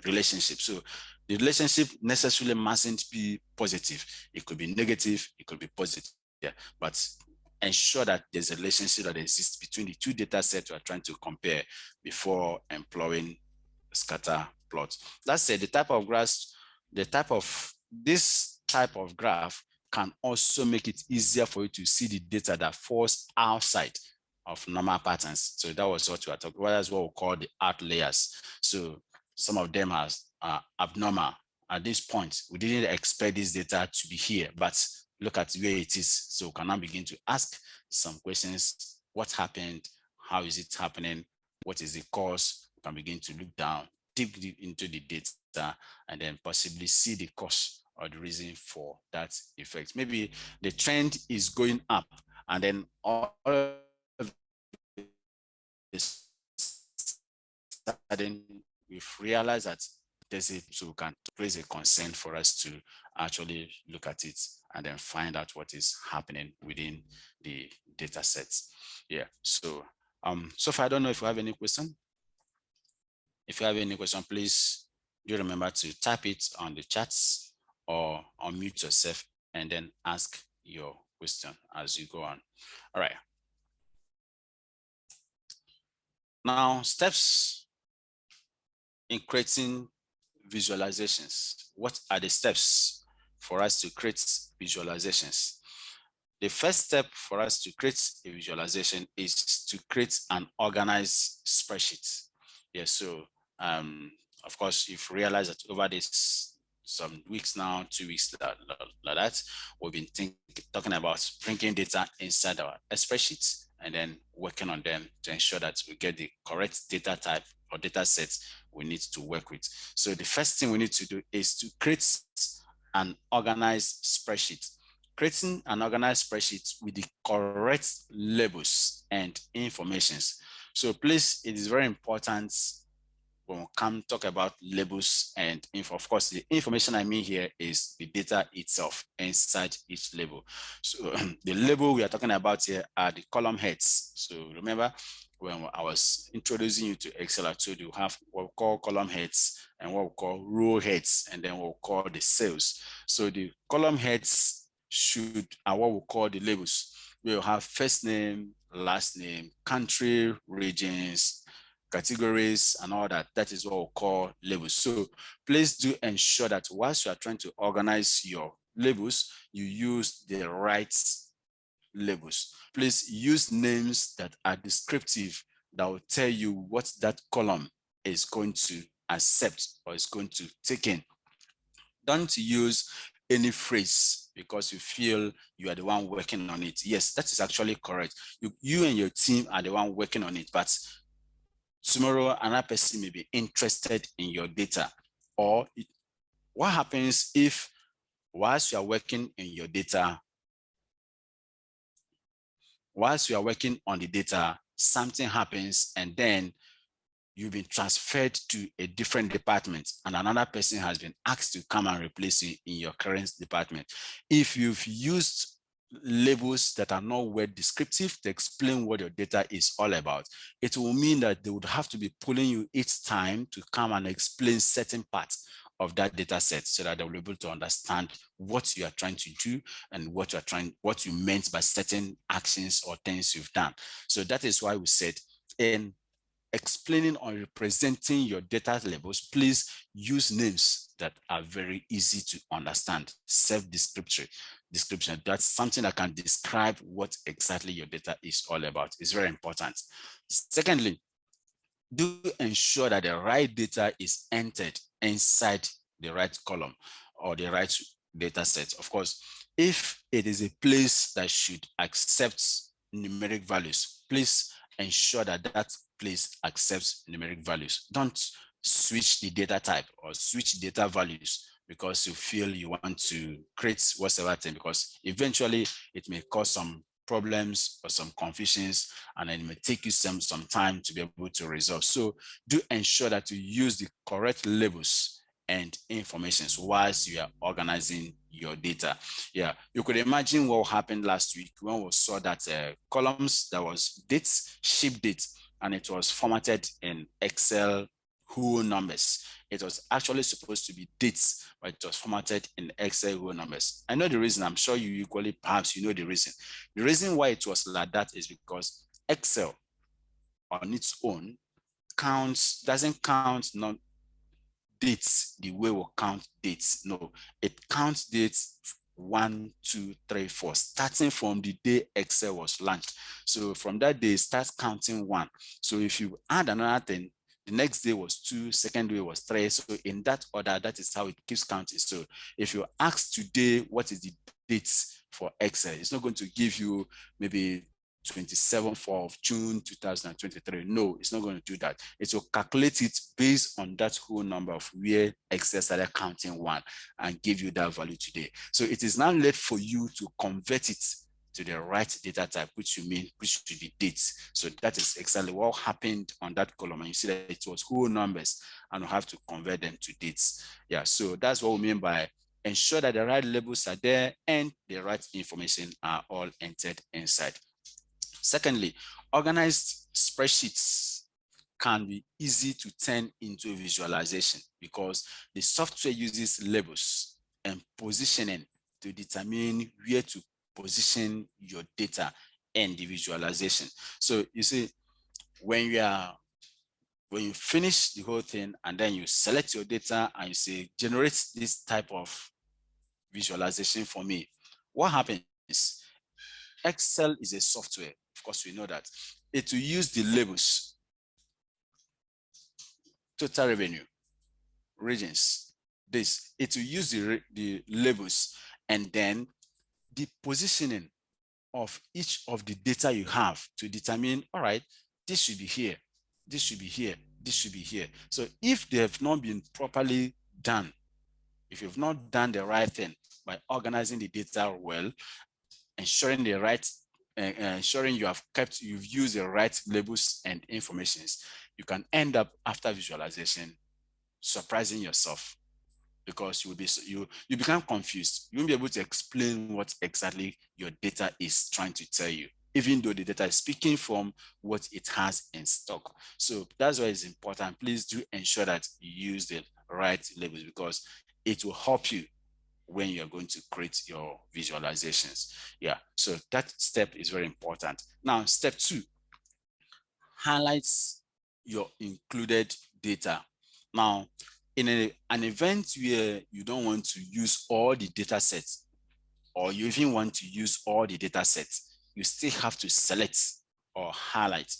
relationship. So the relationship necessarily mustn't be positive. It could be negative, it could be positive. Yeah, but ensure that there's a relationship that exists between the two data sets you are trying to compare before employing scatter plots. That's said, this type of graph can also make it easier for you to see the data that falls outside of normal patterns. So that was what we are talking about. That's what we call the outliers. So some of them are abnormal. At this point, we didn't expect this data to be here, but look at where it is. So we can now begin to ask some questions. What happened? How is it happening? What is the cause? We can begin to look down deep into the data and then possibly see the cause or the reason for that effect. Maybe the trend is going up, and then all of a sudden we've realized that there's a, so we can raise a concern for us to actually look at it and then find out what is happening within the data sets. Yeah, so so far I don't know if you have any question. If you have any question, please do remember to type it on the chats or unmute yourself and then ask your question as you go on. All right. Now, steps in creating visualizations. What are the steps for us to create visualizations? The first step for us to create a visualization is to create an organized spreadsheet. Yeah, so of course, you've realized that over this some weeks now, 2 weeks like that, we've been talking about bringing data inside our spreadsheets and then working on them to ensure that we get the correct data type or data sets we need to work with. So the first thing we need to do is to create an organized spreadsheet. Creating an organized spreadsheet with the correct labels and informations. So please, it is very important when we come talk about labels and info. Of course, the information I mean here is the data itself inside each label. So the label we are talking about here are the column heads. So remember, when I was introducing you to Excel, I told you have what we call column heads and what we call row heads, and then what we call the cells. So the column heads are what we call the labels. We'll have first name, last name, country, regions, categories, and all that. That is what we call labels. So please do ensure that whilst you are trying to organize your labels, you use the right labels. Please use names that are descriptive, that will tell you what that column is going to accept or is going to take in. Don't use any phrase because you feel you are the one working on it. Yes, that is actually correct. You and your team are the one working on it, but tomorrow another person may be interested in your data. Or what happens if whilst you are working in your data, whilst you are working on the data, something happens and then you've been transferred to a different department and another person has been asked to come and replace you in your current department. If you've used labels that are not well descriptive to explain what your data is all about, it will mean that they would have to be pulling you each time to come and explain certain parts of that data set so that they'll be able to understand what you are trying to do and what you meant by certain actions or things you've done. So that is why we said in explaining or representing your data labels, please use names that are very easy to understand, self-descriptory description. That's something that can describe what exactly your data is all about. It's very important. Secondly, do ensure that the right data is entered inside the right column or the right data set. Of course, if it is a place that should accept numeric values, please ensure that that place accepts numeric values. Don't switch the data type or switch data values because you feel you want to create whatever thing, because eventually it may cause some problems or some confusions, and it may take you some time to be able to resolve. So do ensure that you use the correct labels and information whilst you are organizing your data. Yeah, you could imagine what happened last week when we saw that columns that was dates, ship date, and it was formatted in Excel whole numbers. It was actually supposed to be dates, but it was formatted in Excel whole numbers. I know the reason. I'm sure you equally, perhaps you know the reason. The reason why it was like that is because Excel on its own doesn't count non dates the way we count dates. No, it counts dates 1, 2, 3, 4, starting from the day Excel was launched. So from that day, it starts counting 1. So if you add another thing, the next day was 2, second day was 3. So in that order, that is how it keeps counting. So if you ask today, what is the dates for Excel, it's not going to give you maybe 27th of June 2023. No, it's not going to do that. It will calculate it based on that whole number of where Excel started counting 1 and give you that value today. So it is now left for you to convert it to the right data type, which should be dates. So that is exactly what happened on that column. And you see that it was whole numbers and we have to convert them to dates. Yeah, so that's what we mean by ensure that the right labels are there and the right information are all entered inside. Secondly, organized spreadsheets can be easy to turn into a visualization because the software uses labels and positioning to determine where to position your data and the visualization. So you see, when you finish the whole thing and then you select your data and you say, generate this type of visualization for me, what happens? Excel is a software. Of course, we know that. It will use the labels, total revenue, regions, this. It will use the labels and then the positioning of each of the data you have to determine, all right, this should be here, this should be here, this should be here. So if they have not been properly done, if you've not done the right thing by organizing the data well, ensuring the right ensuring you've used the right labels and informations, you can end up after visualization surprising yourself, because you become confused. You won't be able to explain what exactly your data is trying to tell you, even though the data is speaking from what it has in stock. So that's why it's important. Please do ensure that you use the right labels, because it will help you when you're going to create your visualizations. Yeah, so that step is very important. Now, step 2 highlights your included data. Now, in an event where you don't want to use all the data sets, or you even want to use all the data sets, you still have to select or highlight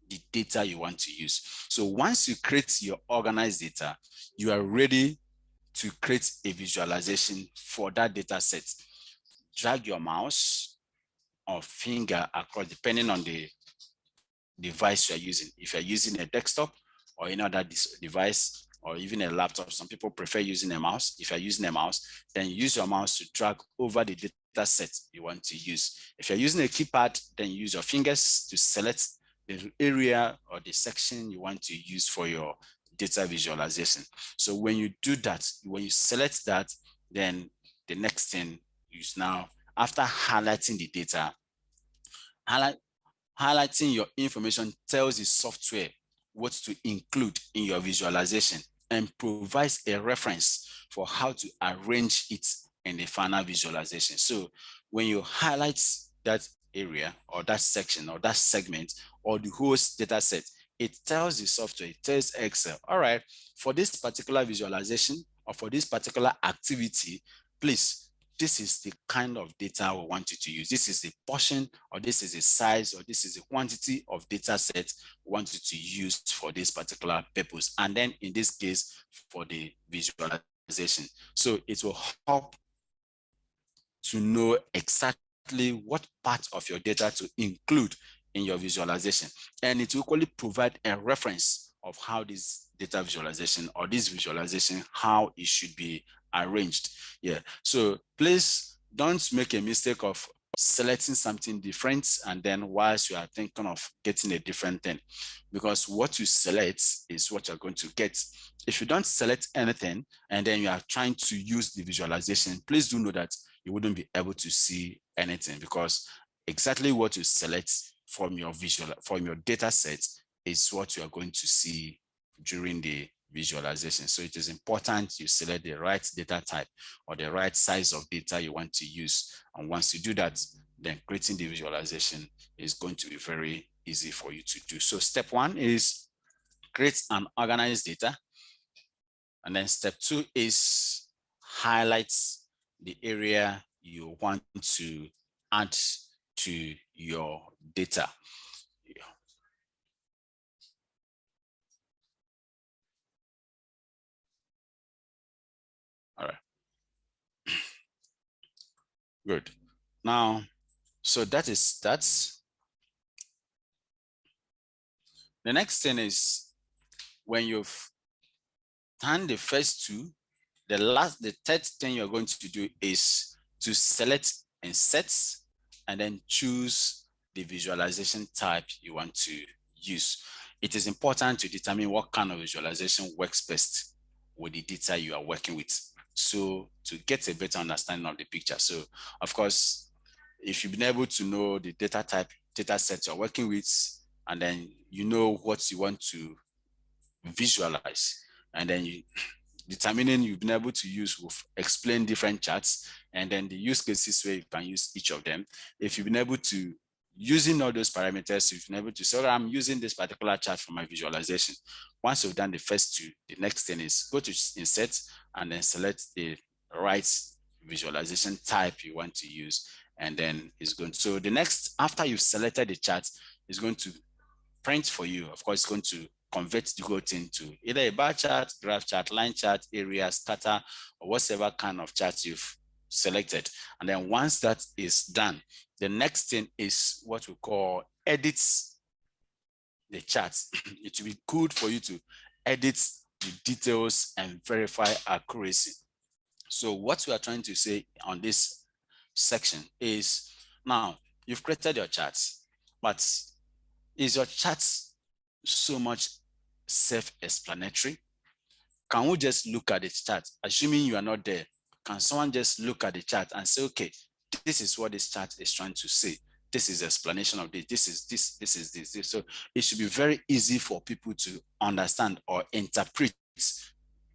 the data you want to use. So once you create your organized data, you are ready to create a visualization for that data set. Drag your mouse or finger across, depending on the device you're using. If you're using a desktop or any other device, or even a laptop, some people prefer using a mouse. If you're using a mouse, then use your mouse to drag over the data set you want to use. If you're using a keypad, then use your fingers to select the area or the section you want to use for your data visualization. So when you do that, when you select that, then the next thing is now, after highlighting the data, highlighting your information tells the software what to include in your visualization and provides a reference for how to arrange it in the final visualization. So when you highlight that area or that section or that segment or the whole data set, it tells the software, it tells Excel, all right, for this particular visualization or for this particular activity, please, this is the kind of data we want you to use. This is the portion, or this is the size, or this is the quantity of data set we want you to use for this particular purpose. And then in this case, for the visualization. So it will help to know exactly what part of your data to include in your visualization. And it will equally provide a reference of how this data visualization or this visualization, how it should be arranged. Yeah, so please don't make a mistake of selecting something different and then whilst you are thinking of getting a different thing, because what you select is what you're going to get. If you don't select anything and then you are trying to use the visualization, please do know that you wouldn't be able to see anything, because exactly what you select from your data set is what you are going to see during the visualization. So it is important you select the right data type or the right size of data you want to use. And once you do that, then creating the visualization is going to be very easy for you to do. So step 1 is create an organized data. And then step 2 is highlight the area you want to add to your data. Yeah. All right. Good. Now, so that's the next thing is, when you've done the first 2, the third thing you're going to do is to select and set, and then choose the visualization type you want to use. It is important to determine what kind of visualization works best with the data you are working with, so to get a better understanding of the picture. So of course, if you've been able to know the data type, data set you're working with, and then you know what you want to visualize, and then determining you've been able to use will explain different charts and then the use cases where you can use each of them. If you've been able to, using all those parameters, you've been able to say, I'm using this particular chart for my visualization. Once you've done the first 2, the next thing is go to insert and then select the right visualization type you want to use. And then it's going to, so the next, after you've selected the chart, it's going to print for you. Of course, it's going to convert the whole thing to either a bar chart, graph chart, line chart, area, scatter, or whatever kind of chart you've selected. And then once that is done, the next thing is what we call edit the charts. It will be good for you to edit the details and verify accuracy. So what we are trying to say on this section is, now, you've created your charts, but is your charts so much self-explanatory? Can we just look at the chart, assuming you are not there? Can someone just look at the chart and say, okay, this is what this chart is trying to say. This is the explanation of this. This is this, this is this. So it should be very easy for people to understand or interpret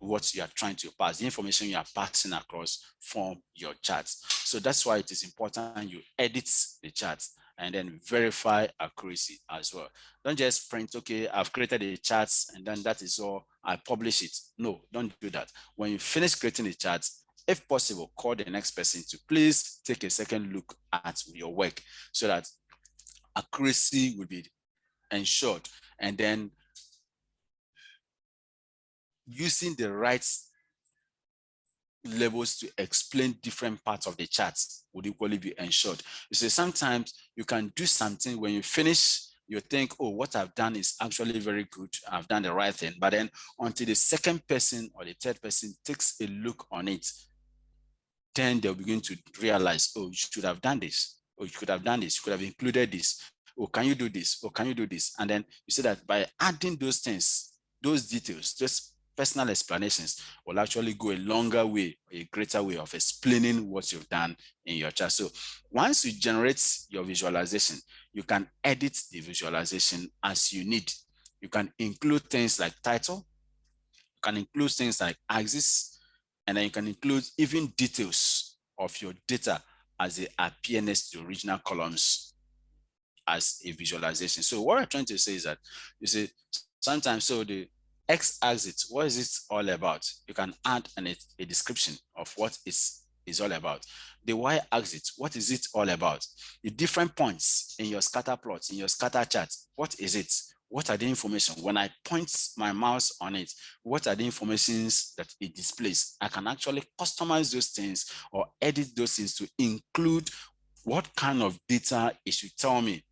what you are trying to pass, the information you are passing across from your charts. So that's why it is important you edit the charts and then verify accuracy as well. Don't just print, okay, I've created the charts and then that is all, I publish it. No, don't do that. When you finish creating the charts, if possible, call the next person to please take a second look at your work so that accuracy will be ensured. And then using the right labels to explain different parts of the charts would equally be ensured. You see, sometimes you can do something when you finish, you think, oh, what I've done is actually very good. I've done the right thing. But then until the second person or the third person takes a look on it, then they'll begin to realize, oh, you should have done this. Or you could have done this. You could have included this. Or can you do this? Or can you do this? And then you see that by adding those things, those details, just personal explanations will actually go a longer way, a greater way of explaining what you've done in your chart. So once you generate your visualization, you can edit the visualization as you need. You can include things like title, you can include things like axis, and then you can include even details of your data as they appear next to the original columns as a visualization. So what I'm trying to say is that, you see, sometimes, so the x-axis, what is it all about? You can add a description of what is all about. The y-axis, what is it all about? The different points in your scatter plots, in your scatter chart, what is it? What are the information? When I point my mouse on it, what are the informations that it displays? I can actually customize those things or edit those things to include what kind of data it should tell me.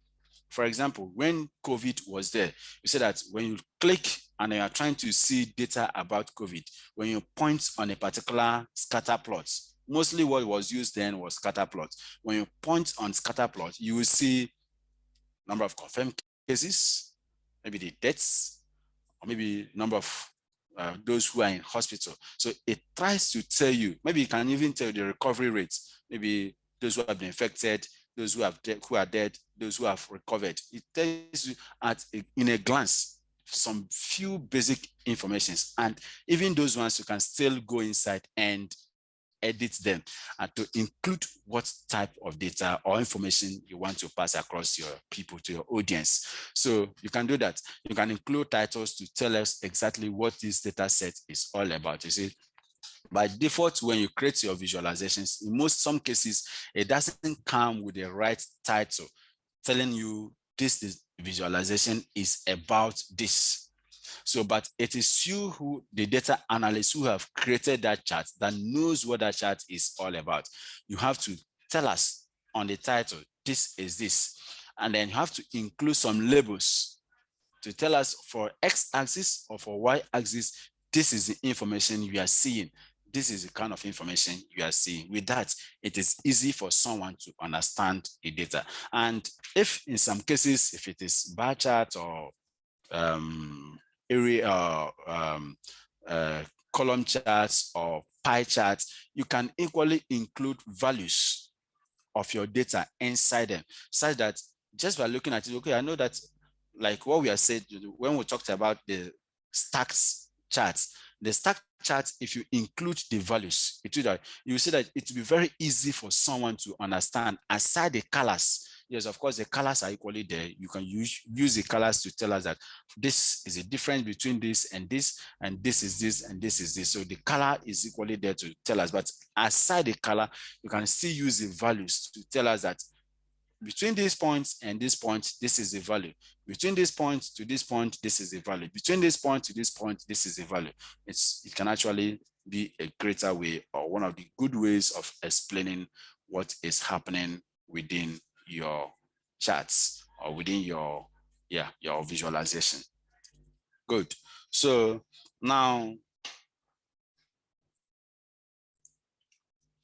For example, when COVID was there, you said that when you click and you are trying to see data about COVID, when you point on a particular scatter plot, mostly what was used then was scatter plot. When you point on scatter plot, you will see number of confirmed cases, maybe the deaths, or maybe number of those who are in hospital. So it tries to tell you, maybe it can even tell you the recovery rates, maybe those who have been infected, those who are dead, those who have recovered. It tells you in a glance some few basic informations, and even those ones you can still go inside and edit them and to include what type of data or information you want to pass across your people to your audience. So you can do that. You can include titles to tell us exactly what this data set is all about. You see, by default, when you create your visualizations, in some cases, it doesn't come with the right title telling you this visualization is about this. So, but it is you who, the data analyst who have created that chart, that knows what that chart is all about. You have to tell us on the title, this is this. And then you have to include some labels to tell us for x-axis or for y-axis, this is the information you are seeing. This is the kind of information you are seeing. With that, it is easy for someone to understand the data. And if in some cases, if it is bar chart or area column charts or pie charts, you can equally include values of your data inside them, such that just by looking at it, okay, I know that, like what we are saying when we talked about the stacked charts, the stacked charts, if you include the values, you see that it will be very easy for someone to understand. Aside the colors, yes, of course, the colors are equally there. You can use the colors to tell us that this is a difference between this, and this is this, and this is this. So the color is equally there to tell us. But aside the color, you can still use the values to tell us that between these points and this point, this is the value. Between this point to this point, this is the value. Between this point to this point, this is the value. It can actually be a greater way, or one of the good ways of explaining what is happening within your charts or within your visualization. Good. So now,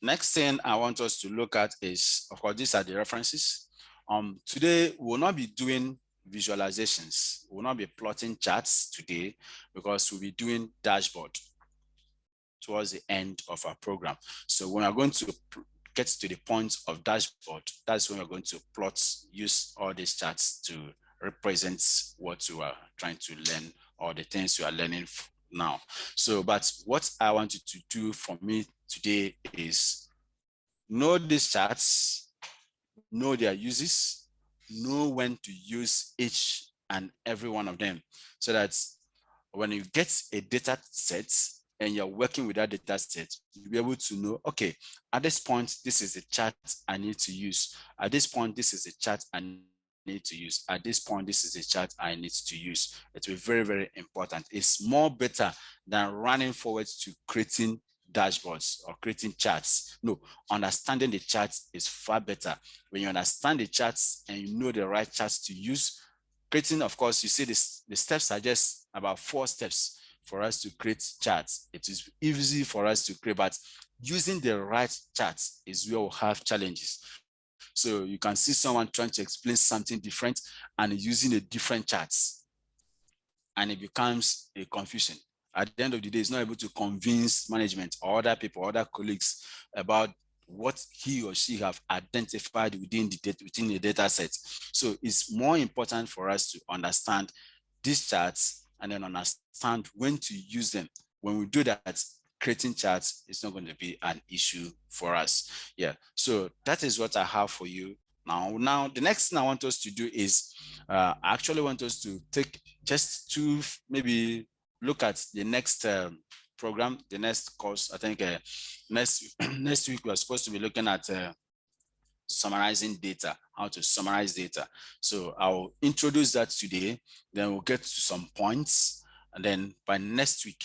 next thing I want us to look at is, of course, these are the references Today we will not be doing visualizations. We will not be plotting charts today because we'll be doing dashboard towards the end of our program. So when we're going to get to the point of dashboard, that's when we're going to use all these charts to represent what you are trying to learn or the things you are learning now. So, but what I want you to do for me today is know these charts, know their uses, know when to use each and every one of them, so that when you get a data set and you're working with that data set, you'll be able to know, okay, at this point, this is the chart I need to use. At this point, this is the chart I need to use. At this point, this is the chart I need to use. It will be very, very important. It's more better than running forward to creating dashboards or creating charts. No, understanding the charts is far better. When you understand the charts and you know the right charts to use, creating, of course, you see this, the steps are just about 4 steps for us to create charts. It is easy for us to create, but using the right charts is where we'll have challenges. So you can see someone trying to explain something different and using a different charts, and it becomes a confusion. At the end of the day, it's not able to convince management or other people, other colleagues about what he or she have identified within the data set. So it's more important for us to understand these charts and then understand when to use them. When we do that, creating charts is not going to be an issue for us. Yeah, so that is what I have for you now. The next thing I want us to do is I actually want us to take just to maybe look at the next program, the next course. I think next week we're supposed to be looking at summarizing data, how to summarize data. So I'll introduce that today, then we'll get to some points, and then by next week,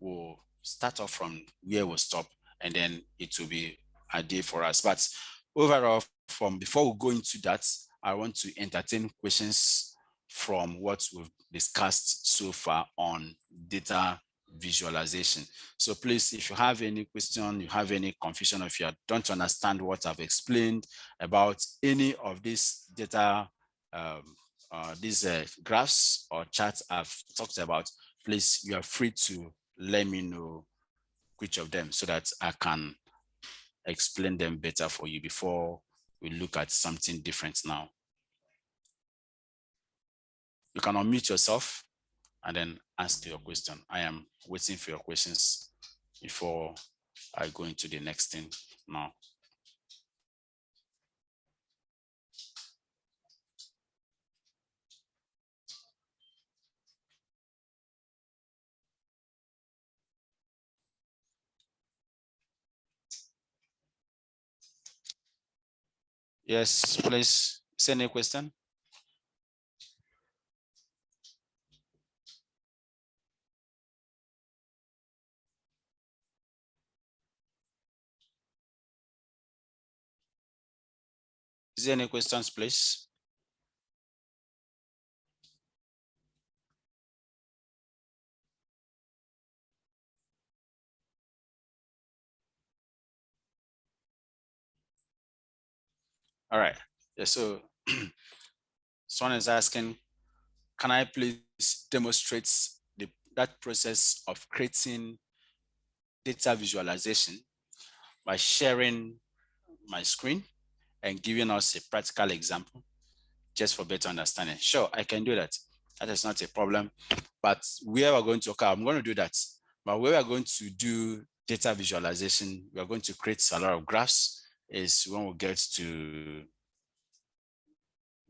we'll start off from where we'll stop, and then it will be a day for us. But overall, from before we go into that, I want to entertain questions from what we've discussed so far on data visualization. So please, if you have any question, you have any confusion, if you don't understand what I've explained about any of these data, these graphs or charts I've talked about, please, you are free to let me know which of them so that I can explain them better for you before we look at something different now. You can unmute yourself and then ask your question. I am waiting for your questions before I go into the next thing now. Yes, please, send a question. Is there any questions, please? All right. Yeah, so someone is asking, can I please demonstrate that process of creating data visualization by sharing my screen and giving us a practical example just for better understanding? Sure, I can do that. That is not a problem. But where we're going to, okay, I'm going to do that. But where we're going to do data visualization, we're going to create a lot of graphs is when we get to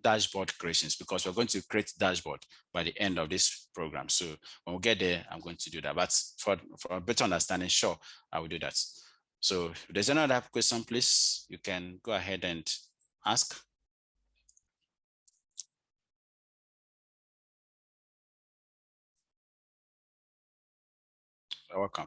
dashboard creations, because we're going to create dashboard by the end of this program. So when we get there, I'm going to do that. But for a better understanding, sure, I will do that. So if there's another question, please, you can go ahead and ask. You're welcome.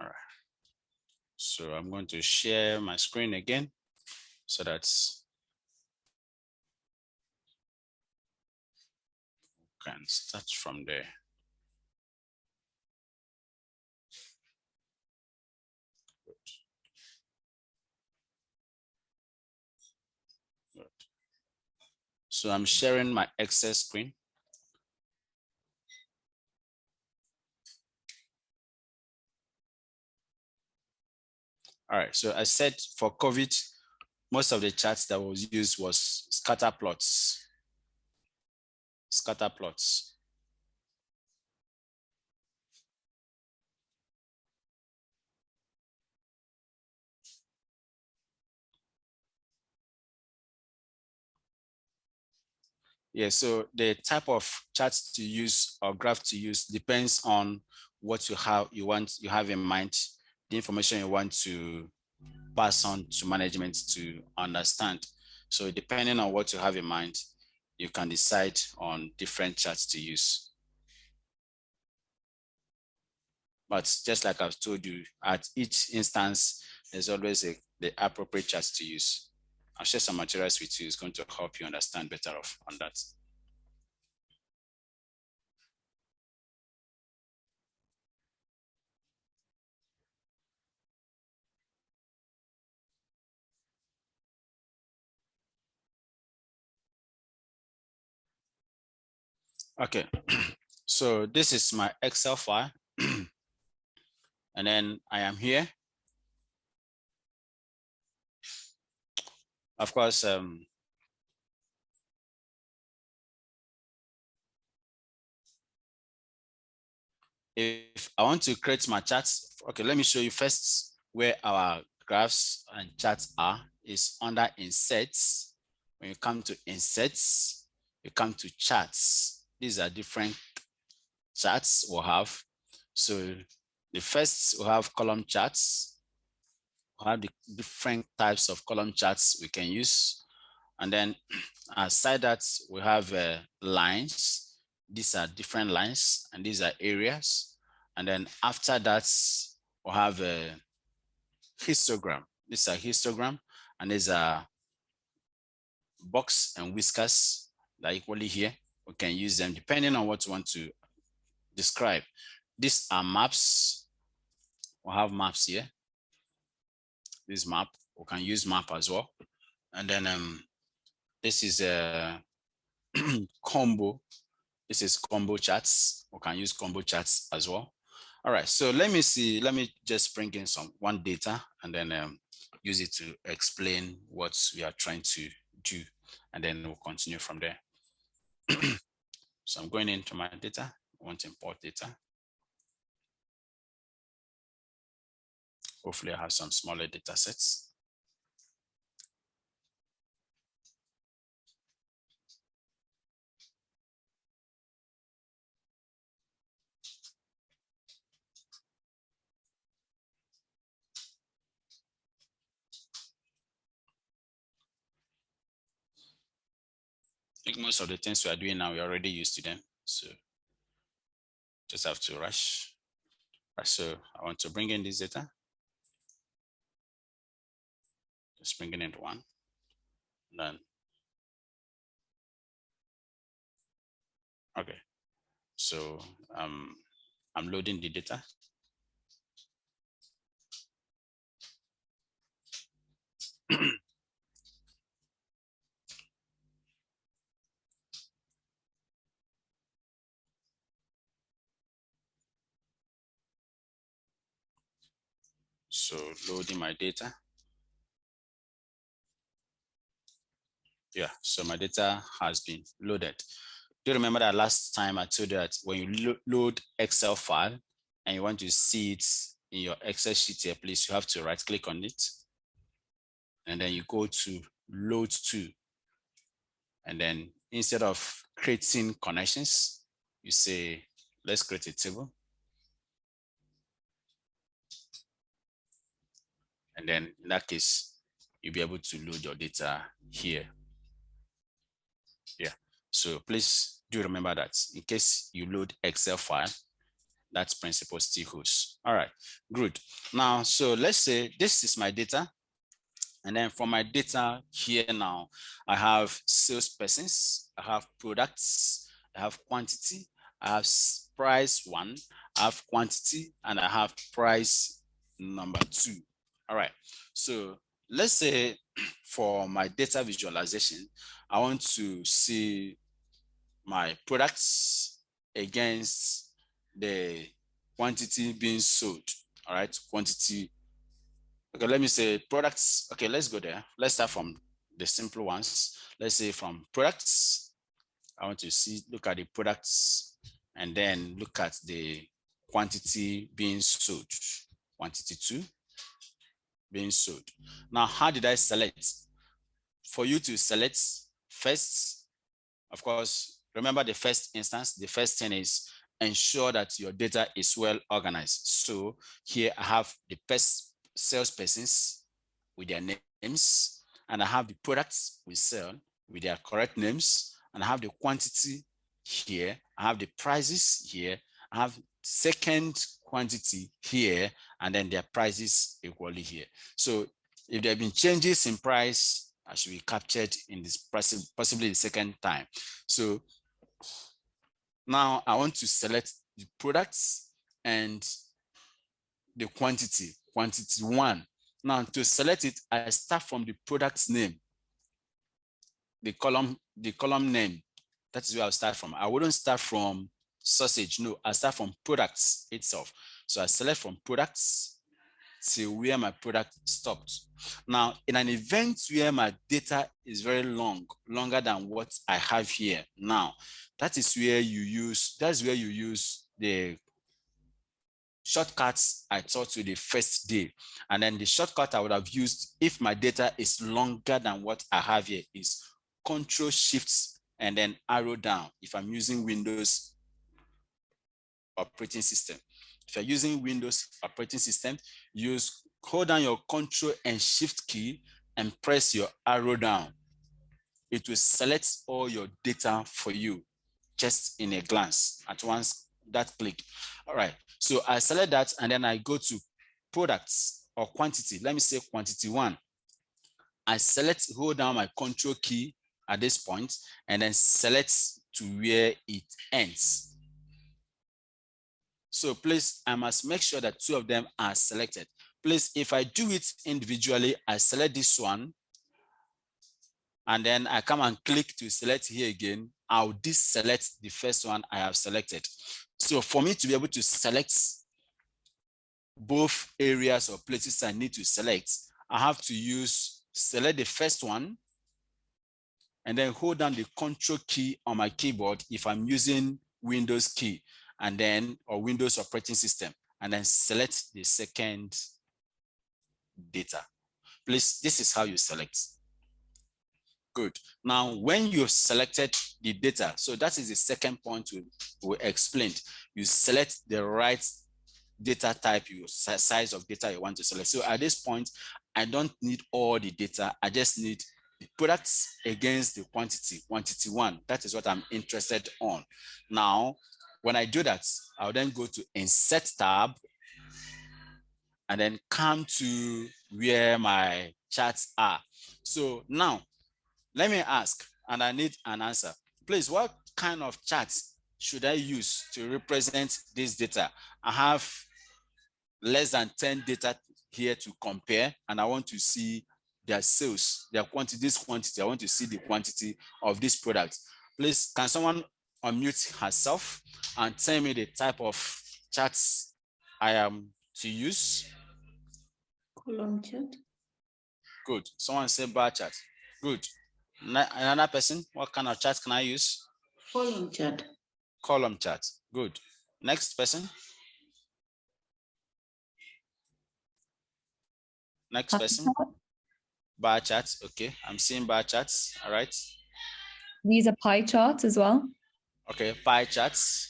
All right. So I'm going to share my screen again so that we can start from there. Good. Good. So I'm sharing my Excel screen. All right, so I said for COVID, most of the charts that was used was scatter plots. Scatter plots. Yeah, so the type of charts to use or graph to use depends on what you have in mind, the information you want to pass on to management to understand. So depending on what you have in mind, you can decide on different charts to use. But just like I've told you, at each instance, there's always the appropriate charts to use. I'll share some materials with you. It's going to help you understand better on that. Okay, so this is my Excel file. And then I am here. Of course, if I want to create my charts, okay, let me show you first where our graphs and charts are. Is under inserts. When you come to inserts, you come to charts. These are different charts we'll have. So the first we have column charts. We have the different types of column charts we can use. And then aside that, we have lines. These are different lines and these are areas. And then after that, we'll have a histogram. These are histogram and these are box and whiskers that are equally here. We can use them depending on what you want to describe. These are maps. We'll have maps here. This map, we can use map as well. And then this is a combo. This is combo charts. We can use combo charts as well. All right, so let me just bring in one data and then use it to explain what we are trying to do. And then we'll continue from there. So I'm going into my data. I want to import data. Hopefully I have some smaller data sets. I think most of the things we are doing now, we're already used to them. So just have to rush. So I want to bring in this data. Just bring it into one. Done. Okay. So I'm loading the data. So loading my data. Yeah, so my data has been loaded. Do you remember that last time I told you that when you load Excel file and you want to see it in your Excel sheet here, please, you have to right click on it. And then you go to load to. And then instead of creating connections, you say, let's create a table. And then in that case, you'll be able to load your data here. Yeah, so please do remember that in case you load Excel file that principle still holds. All right, good. Now, so let's say this is my data. And then from my data here now, I have salespersons, I have products, I have quantity, I have price one, I have quantity, and I have price number two. All right, so let's say for my data visualization, I want to see my products against the quantity being sold. All right, quantity. Okay, let me say products. Okay, let's go there. Let's start from the simple ones. Let's say from products, I want to see, look at the products and then look at the quantity being sold. Quantity two being sold. Now, how did I select? For you to select first, of course, remember the first instance, the first thing is ensure that your data is well organized. So here I have the best salespersons with their names, and I have the products we sell with their correct names, and I have the quantity here, I have the prices here, I have second quantity here, and then their prices equally here. So if there have been changes in price, I should be captured in this possibly the second time. So now I want to select the products and the quantity one. Now to select it, I start from the product's name, the column name. That is where I'll start from. I wouldn't start from sausage. No, I start from products itself. So I select from products till where my product stopped. Now, in an event where my data is very longer than what I have here now, that's where you use the shortcuts I taught you the first day. And then the shortcut I would have used if my data is longer than what I have here is Control Shift and then arrow down if I'm using Windows operating system. If you're using Windows operating system, hold down your Control and Shift key and press your arrow down. It will select all your data for you just in a glance at once, that click. All right, so I select that and then I go to products or quantity. Let me say quantity one. I hold down my Control key at this point and then select to where it ends. So please, I must make sure that two of them are selected. Please, if I do it individually, I select this one and then I come and click to select here again. I'll deselect the first one I have selected. So for me to be able to select both areas or places I need to select, I have to select the first one and then hold down the Control key on my keyboard if I'm using Windows key and then or Windows operating system, and then select the second data. Please, this is how you select. Good. Now, when you've selected the data, so that is the second point we explained. You select the right data type, size of data you want to select. So at this point, I don't need all the data. I just need the products against the quantity one. That is what I'm interested on. Now, when I do that, I'll then go to Insert tab and then come to where my charts are. So now, let me ask, and I need an answer. Please, what kind of charts should I use to represent this data? I have less than 10 data here to compare, and I want to see their sales, their quantity, this quantity. I want to see the quantity of this product. Please, can someone unmute herself and tell me the type of charts I am to use? Column chart. Good. Someone say bar chart. Good. Another person, what kind of chart can I use? Column chart. Column chart. Good. Next person. Next person. Bar charts. Okay, I'm seeing bar charts. All right. These are pie charts as well. Okay, pie charts.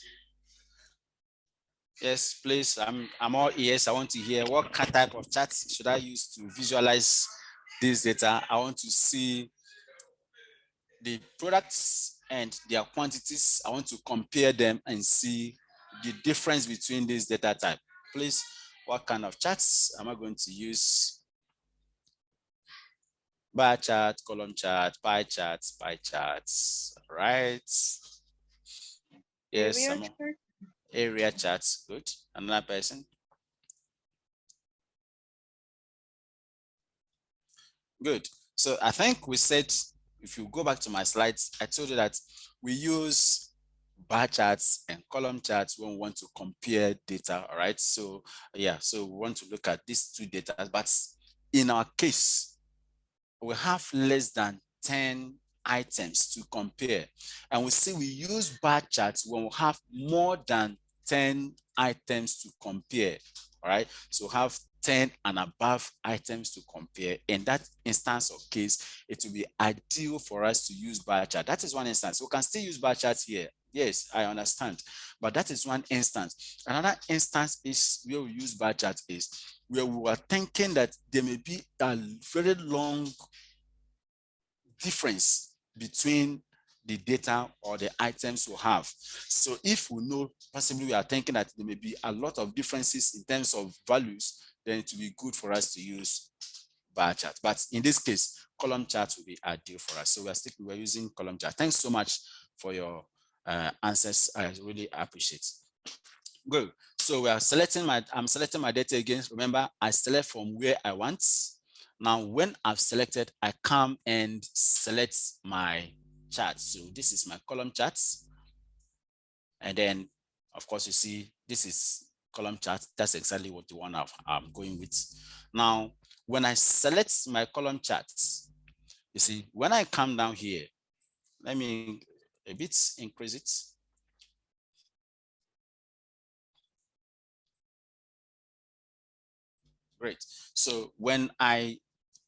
Yes, please. I'm all ears. I want to hear what type of charts should I use to visualize this data. I want to see the products and their quantities. I want to compare them and see the difference between this data type. Please, what kind of charts am I going to use? Bar chart, column chart, pie charts, right? Yes, Area some chart? area charts, good. Another person? Good. So I think we said, if you go back to my slides, I told you that we use bar charts and column charts when we want to compare data, all right? So yeah, so we want to look at these two data, but in our case, we have less than 10 items to compare. And we see we use bar charts when we have more than 10 items to compare, all right? So have 10 and above items to compare. In that instance of case, it will be ideal for us to use bar chart. That is one instance. We can still use bar charts here. Yes, I understand. But that is one instance. Another instance is where we use bar charts is where we were thinking that there may be a very long difference between the data or the items we have. So if we know, possibly we are thinking that there may be a lot of differences in terms of values, then it will be good for us to use bar chart. But in this case, column chart will be ideal for us. So we're using column chart. Thanks so much for your answers. I really appreciate it. Good. So I'm selecting my data again. Remember, I select from where I want. Now, when I've selected, I come and select my chart. So this is my column charts. And then, of course, you see, this is column chart. That's exactly what the one I'm going with. Now, when I select my column charts, you see, when I come down here, let me a bit increase it. Great. So when I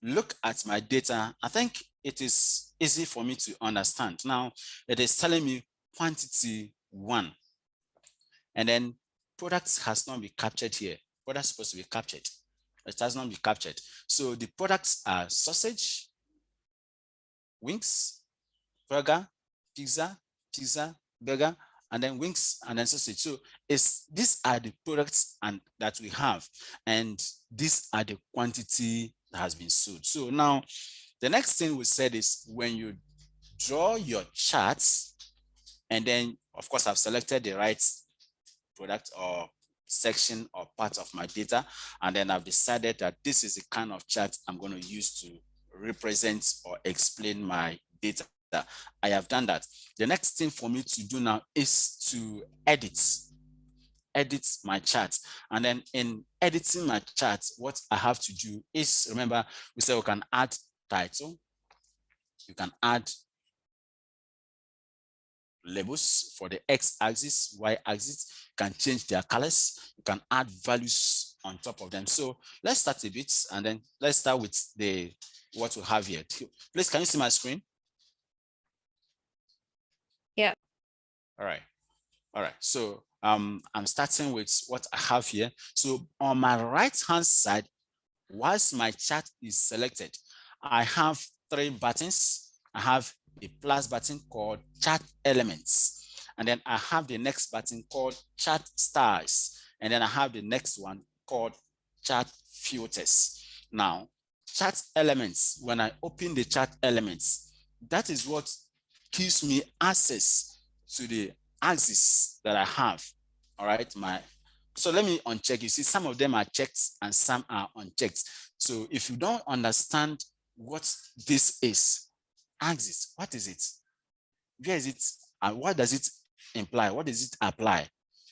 look at my data, I think it is easy for me to understand. Now, it is telling me quantity 1. And then products has not been captured here. Products supposed to be captured. It has not been captured. So the products are sausage, wings, burger, pizza, burger, and then wings and then sausage. So these are the products that we have, and these are the quantity that has been sold. So now the next thing we said is when you draw your charts, and then of course I've selected the right product or section or part of my data, and then I've decided that this is the kind of chart I'm going to use to represent or explain my data. I have done that. The next thing for me to do now is to edit my chart. And then in editing my chart, what I have to do is, remember, we said we can add title, you can add labels for the x-axis, y-axis, you can change their colors, you can add values on top of them. So let's start a bit, and then let's start with what we have here. Please, can you see my screen? Yeah. All right. So I'm starting with what I have here. So on my right hand side, once my chart is selected, I have 3 buttons. I have a plus button called chart elements. And then I have the next button called chart styles. And then I have the next one called chart filters. Now, chart elements, when I open the chart elements, that is what gives me access to the axis that I have. All right, so let me uncheck. You see, some of them are checked and some are unchecked. So if you don't understand what this is, axis, what is it? Where is it? And what does it imply? What does it apply?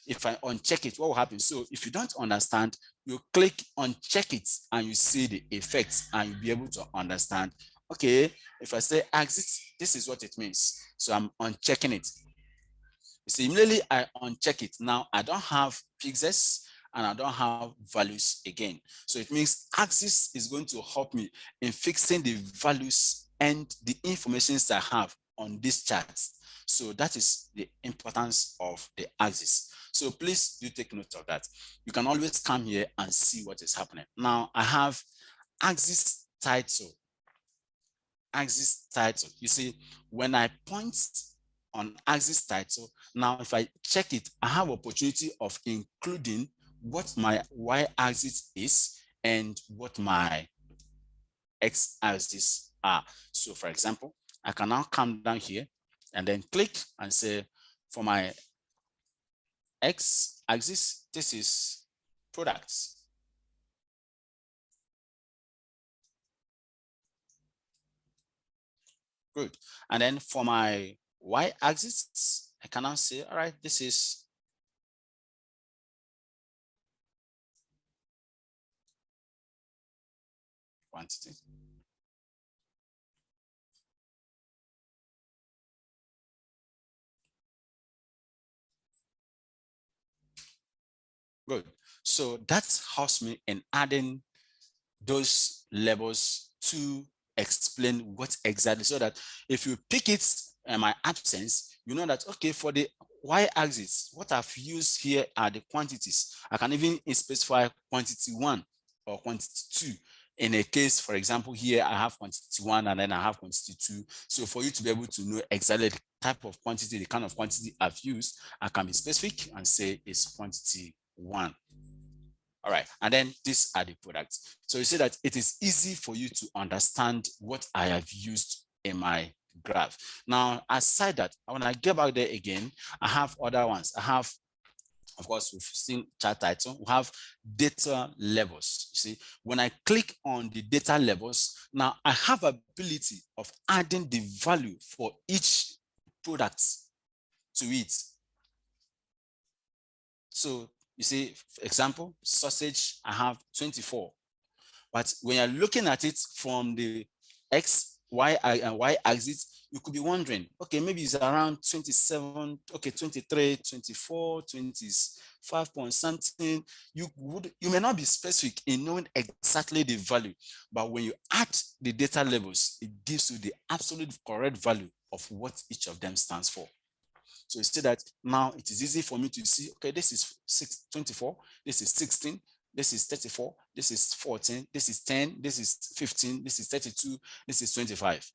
If I uncheck it, what will happen? So if you don't understand, you click uncheck it and you see the effects and you'll be able to understand. Okay, if I say axis, this is what it means. So I'm unchecking it. You see, immediately I uncheck it. Now I don't have pixels and I don't have values again. So it means axis is going to help me in fixing the values and the information I have on this chart. So that is the importance of the axis. So please do take note of that. You can always come here and see what is happening. Now I have axis title. Axis title. You see, when I point on axis title. Now, if I check it, I have opportunity of including what my y-axis is and what my x-axis are. So for example, I can now come down here and then click and say, for my x-axis, this is products. Good. And then for my y-axis, I can now say, all right, this is quantity. Good. So that helps me in adding those labels to explain what exactly, so that if you pick it in my absence, you know that, okay, for the y-axis, what I've used here are the quantities. I can even specify quantity 1 or quantity 2. In a case, for example, here I have quantity 1 and then I have quantity 2. So for you to be able to know exactly the type of quantity, the kind of quantity I've used, I can be specific and say it's quantity 1. All right, and then these are the products. So you see that it is easy for you to understand what I have used in my graph. Now, aside that, when I get back there again, I have other ones. I have, of course, we've seen chart title, we have data levels. You see, when I click on the data levels, now I have ability of adding the value for each product to it. So you see, for example, sausage, I have 24. But when you're looking at it from the X, Y, and Y axis, you could be wondering, okay, maybe it's around 27, okay, 23, 24, 25 point something. You may not be specific in knowing exactly the value, but when you add the data levels, it gives you the absolute correct value of what each of them stands for. So you see that now it is easy for me to see, okay, this is 24, this is 16, this is 34, this is 14, this is 10, this is 15, this is 32, this is 25.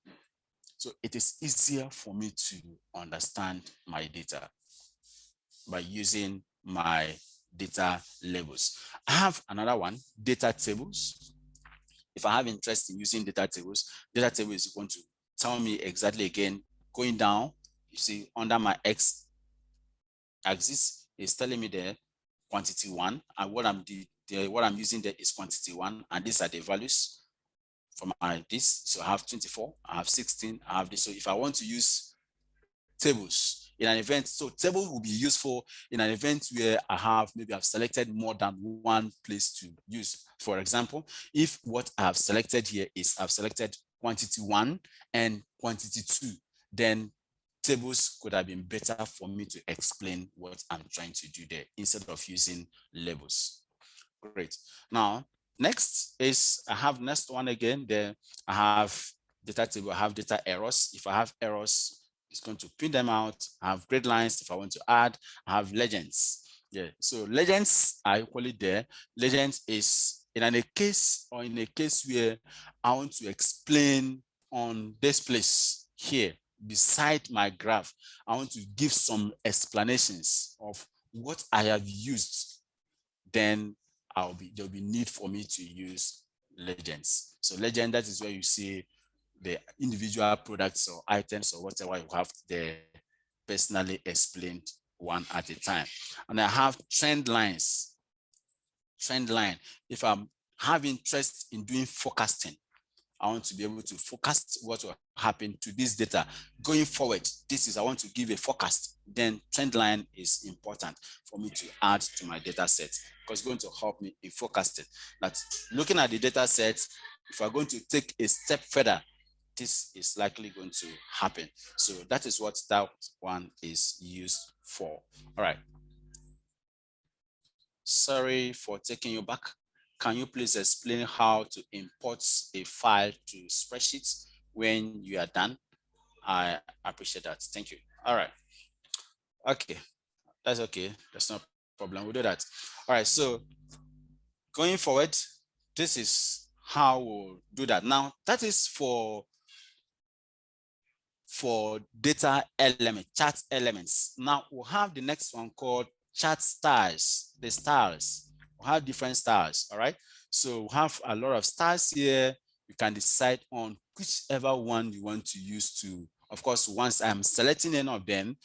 So it is easier for me to understand my data by using my data labels. I have another one, data tables. If I have interest in using data tables, data table is going to tell me exactly, again, going down, you see under my X axis is telling me the quantity 1, and what I'm using there is quantity 1, and these are the values for my this. So I have 24, I have 16, I have this. So if I want to use tables in an event, so table will be useful in an event where I've selected more than one place to use. For example, if what I have selected here is I've selected quantity 1 and quantity 2, then tables could have been better for me to explain what I'm trying to do there instead of using labels. Great. Now, next is I have next one again. There I have data table, I have data errors. If I have errors, it's going to print them out. I have grid lines. If I want to add, I have legends. Yeah, so legends are equally there. Legends is in a case where I want to explain on this place here beside my graph, I want to give some explanations of what I have used, then there'll be need for me to use legends. So legend, that is where you see the individual products or items or whatever you have there personally explained one at a time. And I have trend lines. Trend line. If I'm have interest in doing forecasting, I want to be able to forecast what will happen to this data going forward. I want to give a forecast. Then trend line is important for me to add to my data set because it's going to help me in forecasting. But looking at the data set, if I'm going to take a step further, this is likely going to happen. So that is what that one is used for. All right. Sorry for taking you back. Can you please explain how to import a file to spreadsheets when you are done? I appreciate that. Thank you. All right. Okay, that's okay. That's no problem. We'll do that. All right. So going forward, this is how we'll do that. Now, that is for for data element, chart elements. Now we'll have the next one called chart styles, the styles. We'll have different styles, all right? So we'll have a lot of styles here. You can decide on whichever one you want to use to, of course, once I'm selecting any of them,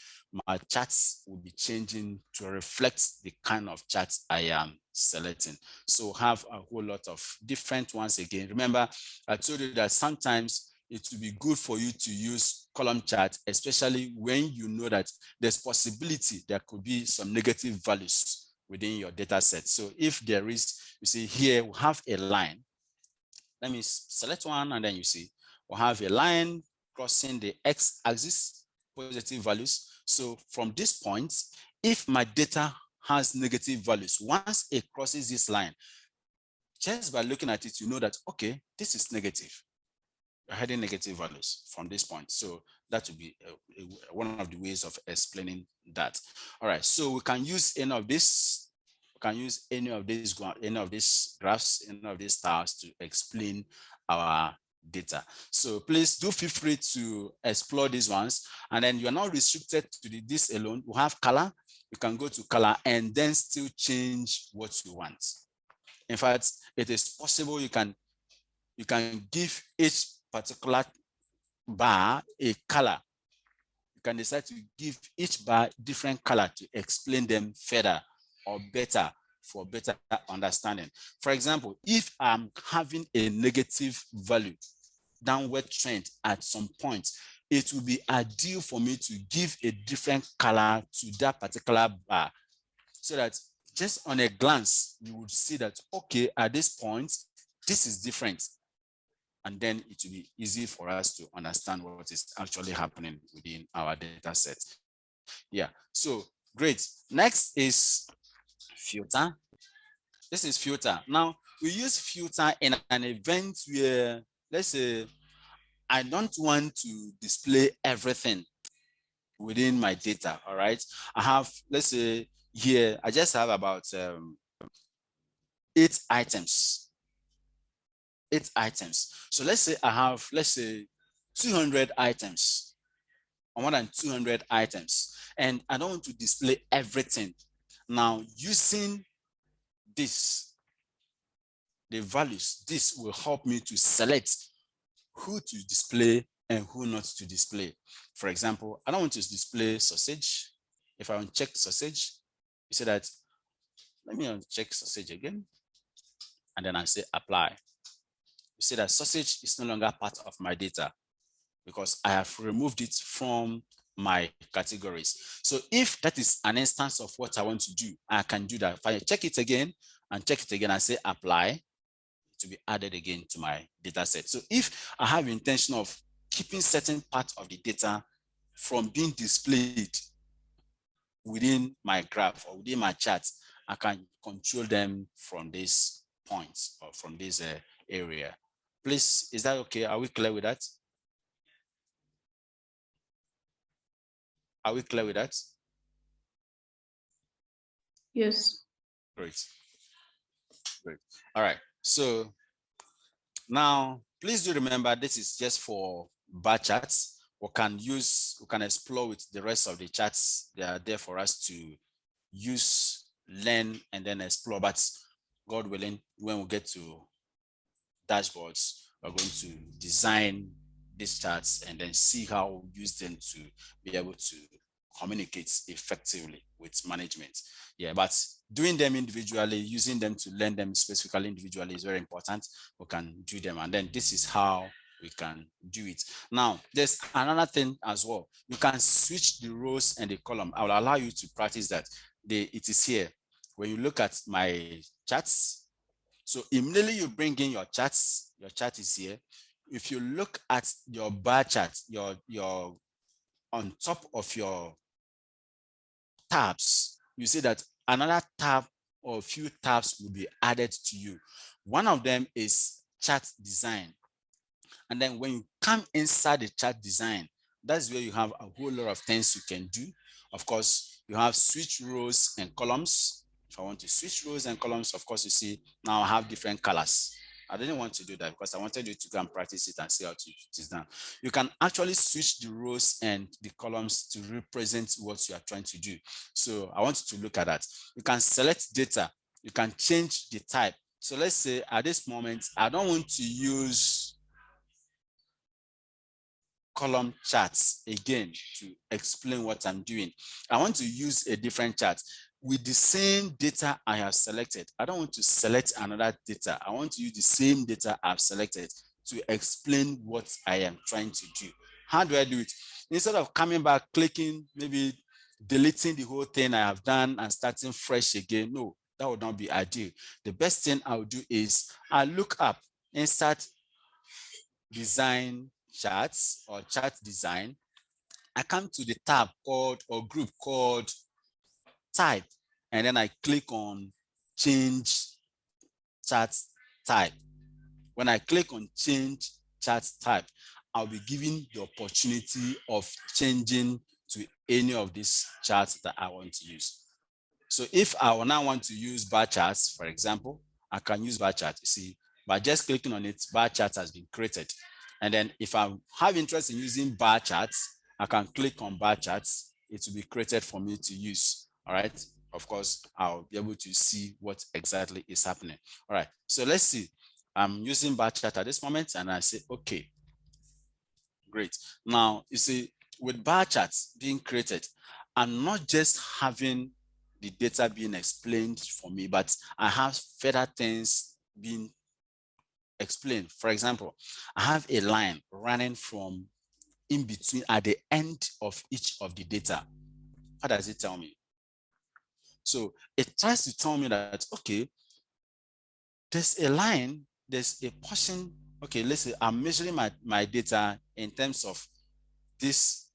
my charts will be changing to reflect the kind of charts I am selecting. So have a whole lot of different ones again. Remember, I told you that sometimes it will be good for you to use column chart, especially when you know that there's possibility there could be some negative values within your data set. So if there is, you see here, we have a line. Let me select one, and then you see we'll have a line crossing the x-axis, positive values. So from this point, if my data has negative values, once it crosses this line, just by looking at it, you know that, okay, this is negative. You're heading negative values from this point. So that would be one of the ways of explaining that. All right, so we can use any of this. We can use any of these graphs, any of these stars to explain our data. So please do feel free to explore these ones. And then you're not restricted to this alone. We have color. You can go to color and then still change what you want. In fact, it is possible you can give each particular bar a color. You can decide to give each bar different color to explain them further or better for better understanding. For example, if I'm having a negative value, downward trend at some point, it will be ideal for me to give a different color to that particular bar, so that just on a glance, you would see that, okay, at this point, this is different. And then it will be easy for us to understand what is actually happening within our data set. Yeah, so great. Next is filter. This is filter. Now, we use filter in an event where, let's say, I don't want to display everything within my data, all right? I have, let's say here, I just have about 8 items. 8 items. So let's say I have, let's say 200 items, or more than 200 items, and I don't want to display everything. Now, using this, the values, this will help me to select who to display and who not to display. For example, I don't want to display sausage. If I uncheck sausage, you say that, let me uncheck sausage again, and then I say apply. You see that sausage is no longer part of my data because I have removed it from my categories. So if that is an instance of what I want to do, I can do that. If I check it again and check it again and say apply, to be added again to my data set. So if I have intention of keeping certain parts of the data from being displayed within my graph or within my charts, I can control them from this point or from this area. Please, is that okay? Are we clear with that? Are we clear with that? Yes. Great. Great. All right. So now, please do remember this is just for bar charts. We can explore with the rest of the charts. They are there for us to use, learn, and then explore. But God willing, when we get to dashboards, we're going to design these charts and then see how we use them to be able to communicate effectively with management. Yeah, but doing them individually, using them to learn them specifically individually is very important. We can do them, and then this is how we can do it. Now, there's another thing as well. You can switch the rows and the column. I will allow you to practice that. It is here. When you look at my charts, so immediately you bring in your charts, your chart is here. If you look at your bar chart, your on top of your tabs, you see that another tab or a few tabs will be added to you. One of them is chart design. And then when you come inside the chart design, that's where you have a whole lot of things you can do. Of course, you have switch rows and columns. If I want to switch rows and columns, of course, you see now I have different colors. I didn't want to do that because I wanted you to go and practice it and see how it is done. You can actually switch the rows and the columns to represent what you are trying to do. So I want you to look at that. You can select data. You can change the type. So let's say at this moment, I don't want to use column charts again to explain what I'm doing. I want to use a different chart with the same data I have selected. I don't want to select another data. I want to use the same data I've selected to explain what I am trying to do. How do I do it? Instead of coming back, clicking, maybe deleting the whole thing I have done and starting fresh again, no, that would not be ideal. The best thing I would do is I look up and start design charts or chart design. I come to the tab called or group called type, and then I click on change chart type. When I click on change chart type, I'll be given the opportunity of changing to any of these charts that I want to use. So if I will now want to use bar charts, for example, I can use bar chart. You see, by just clicking on it, bar chart has been created. And then if I have interest in using bar charts, I can click on bar charts. It will be created for me to use. All right. Of course, I'll be able to see what exactly is happening. All right. So let's see. I'm using bar chart at this moment, and I say, okay, great. Now, you see, with bar charts being created, I'm not just having the data being explained for me, but I have further things being explained. For example, I have a line running from in between at the end of each of the data. What does it tell me? So it tries to tell me that, okay, there's a line, there's a portion. Okay, let's say I'm measuring my data in terms of this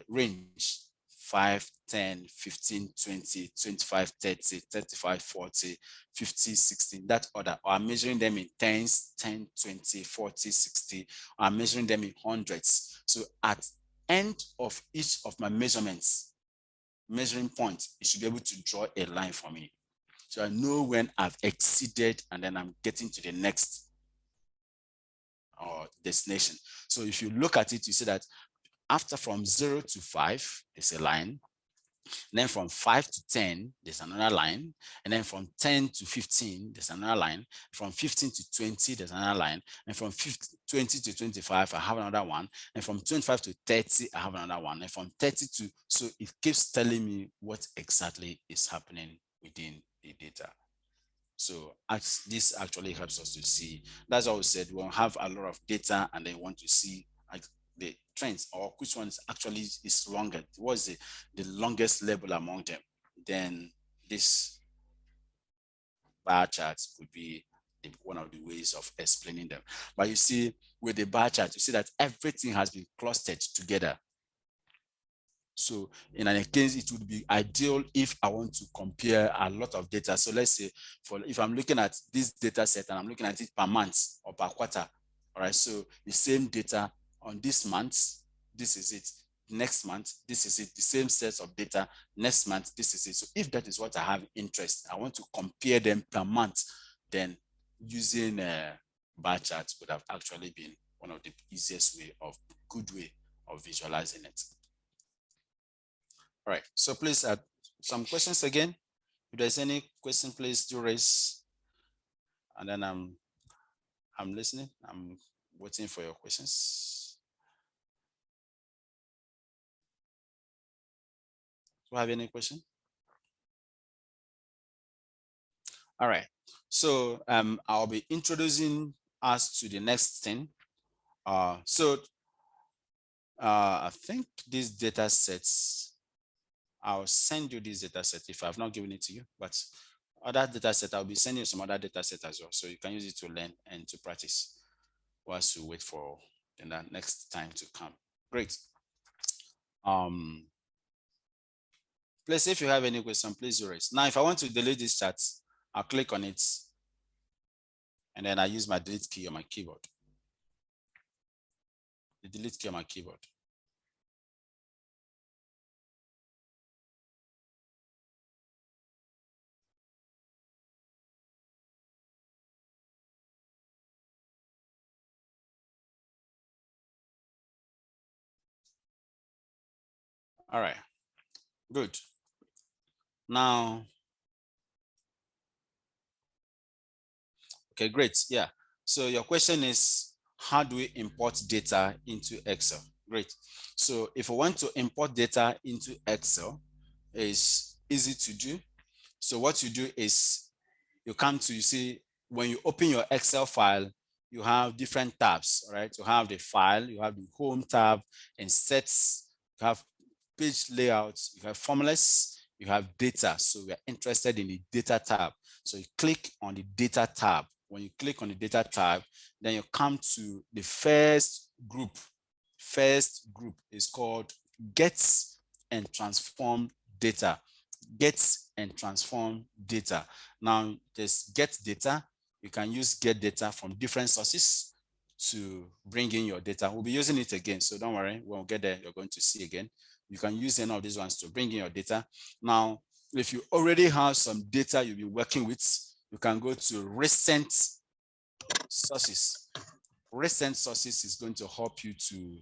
range 5, 10, 15, 20, 25, 30, 35, 40, 50, 60, that order. Or I'm measuring them in tens, 10, 20, 40, 60. Or I'm measuring them in hundreds. So at end of each of my measurements, measuring point, it should be able to draw a line for me. So I know when I've exceeded and then I'm getting to the next destination. So if you look at it, you see that after from 0 to 5, there's a line. And then from 5 to 10, there's another line. And then from 10 to 15, there's another line. From 15 to 20, there's another line. And from 20 to 25, I have another one. And from 25 to 30, I have another one. And from 30 to, so it keeps telling me what exactly is happening within the data. So this actually helps us to see. That's why we said we'll have a lot of data and then want to see the trends or which one actually is longer. What's the longest level among them? Then this bar charts could be one of the ways of explaining them. But you see, with the bar chart, you see that everything has been clustered together. So in any case, it would be ideal if I want to compare a lot of data. So let's say if I'm looking at this data set and I'm looking at it per month or per quarter, all right, so the same data on this month, this is it. Next month, this is it. The same set of data. Next month, this is it. So if that is what I have interest, I want to compare them per month, then using a bar chart would have actually been one of the easiest good way of visualizing it. All right, so please add some questions again. If there's any question, please do raise. And then I'm listening. I'm waiting for your questions. Do you have any question? All right, so I'll be introducing us to the next thing. I think these data sets, I'll send you this data set if I've not given it to you, but other data set, I'll be sending you some other data set as well. So you can use it to learn and to practice whilst you wait for the next time to come. Great. Please, if you have any question, please raise. Now, if I want to delete this chat, I'll click on it and then I use my delete key on my keyboard. The delete key on my keyboard. All right, good. Now, okay, great. Yeah. So your question is, how do we import data into Excel? Great. So if we want to import data into Excel, it's easy to do. So what you do is you come to, you see, when you open your Excel file, you have different tabs, all right? You have the file, you have the home tab and sets, you have page layouts, you have formulas, you have data. So we are interested in the data tab. So you click on the data tab. When you click on the data tab, then you come to the first group. First group is called Gets and Transform Data. Gets and Transform Data. Now there's Get Data. You can use Get Data from different sources to bring in your data. We'll be using it again, so don't worry. When we get there, you're going to see again. You can use any of these ones to bring in your data. Now, if you already have some data you'll be working with, you can go to Recent Sources. Recent Sources is going to help you to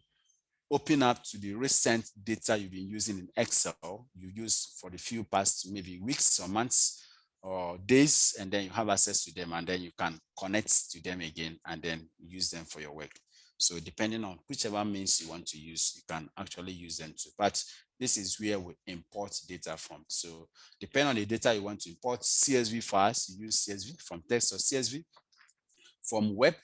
open up to the recent data you've been using in Excel, you use for the few past maybe weeks or months or days, and then you have access to them, and then you can connect to them again and then use them for your work. So depending on whichever means you want to use, you can actually use them too. But this is where we import data from. So depending on the data you want to import, CSV files, you use CSV from text or CSV. From web,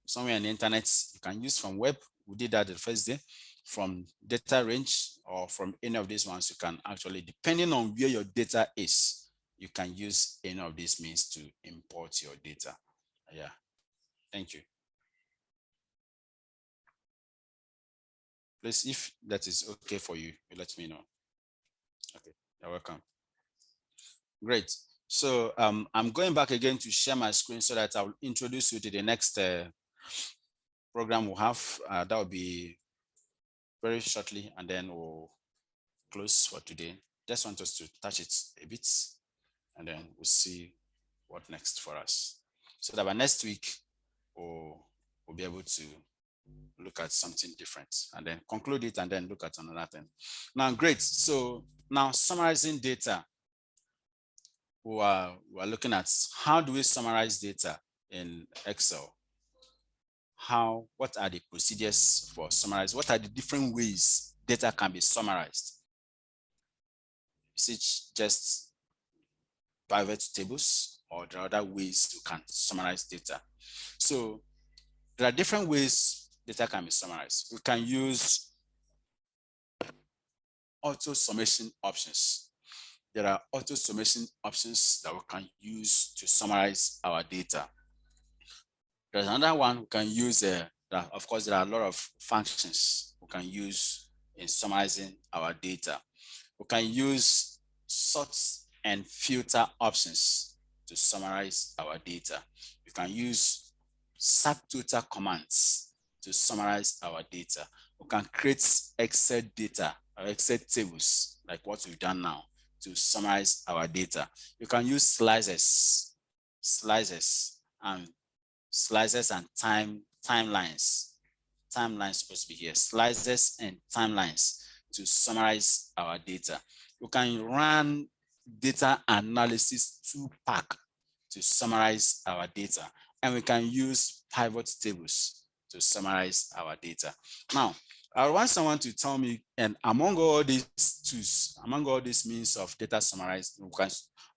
somewhere on the internet, you can use from web. We did that the first day. From data range or from any of these ones, you can actually, depending on where your data is, you can use any of these means to import your data. Yeah, thank you. Please, if that is okay for you, let me know. Okay, you're welcome. Great. So I'm going back again to share my screen so that I'll introduce you to the next program we'll have. That will be very shortly, and then we'll close for today. Just want us to touch it a bit, and then we'll see what next for us. So that by next week, we'll be able to look at something different and then conclude it and then look at another thing. Now, great. So now summarizing data. We're looking at how do we summarize data in Excel? What are the procedures for summarize? What are the different ways data can be summarized? Is it just pivot tables, or there are other ways you can summarize data? So there are different ways data can be summarized. We can use auto summation options. There are auto summation options that we can use to summarize our data. There's another one we can use. Of course, there are a lot of functions we can use in summarizing our data. We can use sort and filter options to summarize our data. We can use subtotal commands to summarize our data. We can create Excel data or Excel tables like what we've done now to summarize our data. You can use slices and timelines. Timelines supposed to be here. Slices and timelines to summarize our data. We can run data analysis 2-pack to summarize our data. And we can use pivot tables to summarize our data. Now, I want someone to tell me, and among all these tools, among all these means of data summarized,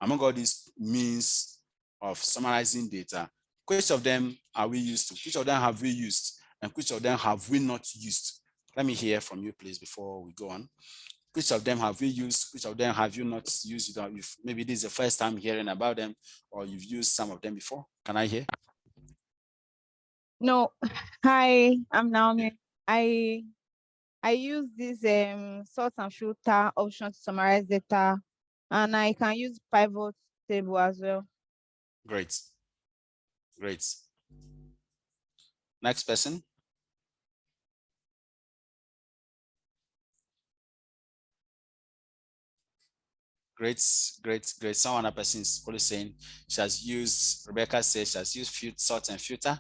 among all these means of summarizing data, which of them are we used to? Which of them have we used? And which of them have we not used? Let me hear from you, please, before we go on. Which of them have we used? Which of them have you not used? Maybe this is the first time hearing about them, or you've used some of them before. Can I hear? No. Hi, I'm Naomi. I use this sort and filter option to summarize data, and I can use pivot table as well. Great. Great. Next person. Great. Someone, a person is probably saying she has used, Rebecca says she has used sort and filter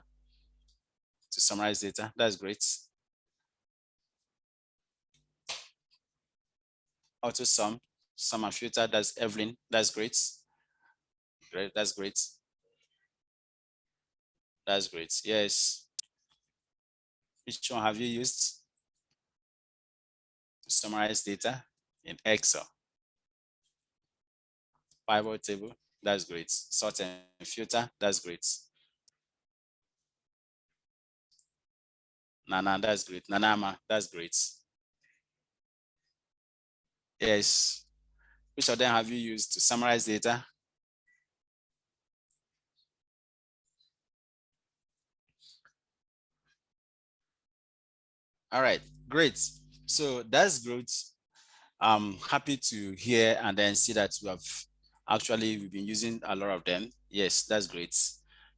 to summarize data. That's great. auto sum and filter, that's Evelyn, that's great. Great, that's great. That's great, yes. Which one have you used to summarize data in Excel? Pivot table, that's great. Sort and filter, that's great. Nana, that's great. Nanama, that's great. Yes. Which of them have you used to summarize data? All right, great. So that's great. I'm happy to hear and then see that we've been using a lot of them. Yes, that's great.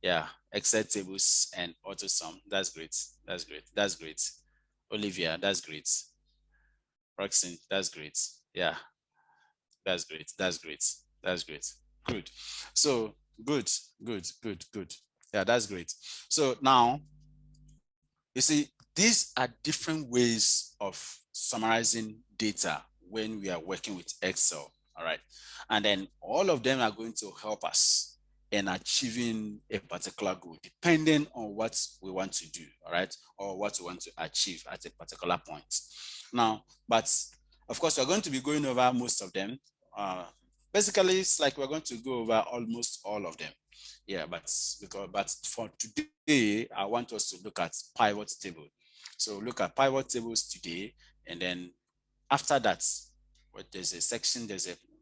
Yeah, Excel tables and auto sum. That's great. That's great. That's great. Olivia, that's great. Roxanne, that's great. Yeah, that's great. That's great. That's great. Good. So good, good, good, good. Yeah, that's great. So now, you see, these are different ways of summarizing data when we are working with Excel, all right? And then all of them are going to help us in achieving a particular goal, depending on what we want to do, all right? Or what we want to achieve at a particular point. Now, but of course, we're going to be going over most of them. Basically, it's like we're going to go over almost all of them. Yeah, but for today, I want us to look at pivot table. So look at pivot tables today, and then after that, there's a section,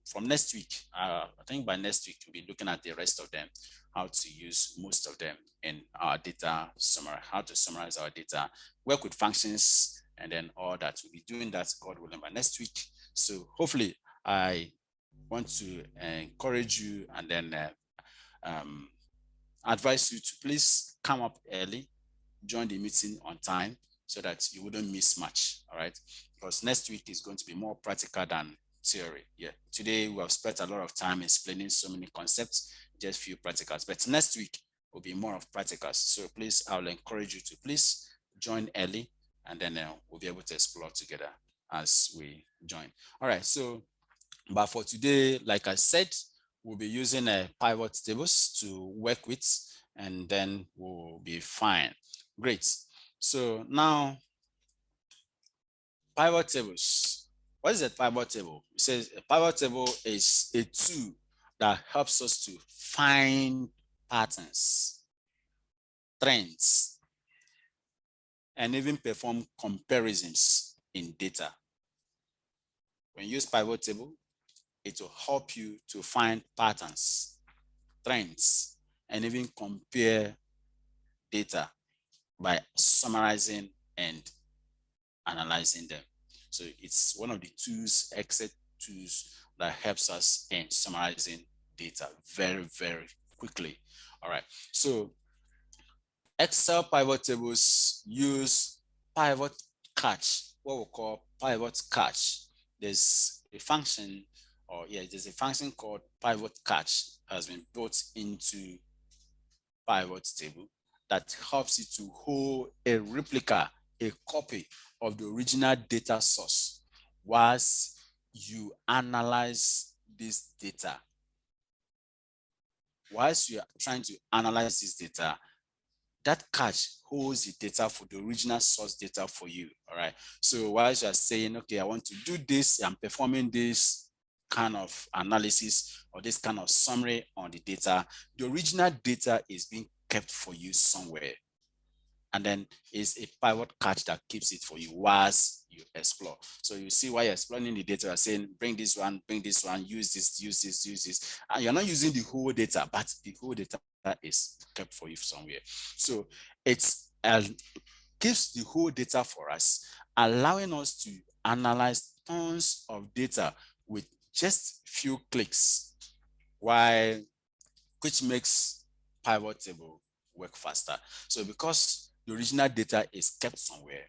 from next week, I think by next week, we'll be looking at the rest of them, how to use most of them in our data summary, how to summarize our data, work with functions, and then all that. We'll be doing that, God willing, by next week. So hopefully, I want to encourage you and then advise you to please come up early, join the meeting on time so that you wouldn't miss much, all right? Because next week is going to be more practical than theory. Yeah, today we have spent a lot of time explaining so many concepts, just few practicals, but next week will be more of practicals. So please, I will encourage you to please join early, and then we'll be able to explore together as we join. All right, so, but for today, like I said, we'll be using pivot tables to work with, and then we'll be fine. Great. So now, pivot tables. What is a pivot table? It says a pivot table is a tool that helps us to find patterns, trends, and even perform comparisons in data. When you use pivot table, it will help you to find patterns, trends, and even compare data by summarizing and analyzing them. So it's one of the tools, Excel tools, that helps us in summarizing data very, very quickly. All right. So Excel pivot tables use pivot catch, what we call pivot catch. There's a function, there's a function called pivot catch has been built into pivot table that helps you to hold a replica, a copy of the original data source whilst you analyze this data. Whilst you are trying to analyze this data, that catch holds the data for the original source data for you, all right? So whilst you are saying, okay, I want to do this, I'm performing this kind of analysis or this kind of summary on the data, the original data is being kept for you somewhere. And then is a pivot catch that keeps it for you whilst you explore. So you see why you're exploring the data, you're saying, bring this one, use this, use this, use this. And you're not using the whole data, but the whole data is kept for you somewhere. So it's keeps the whole data for us, allowing us to analyze tons of data with just few clicks, which makes pivot table work faster. So because the original data is kept somewhere,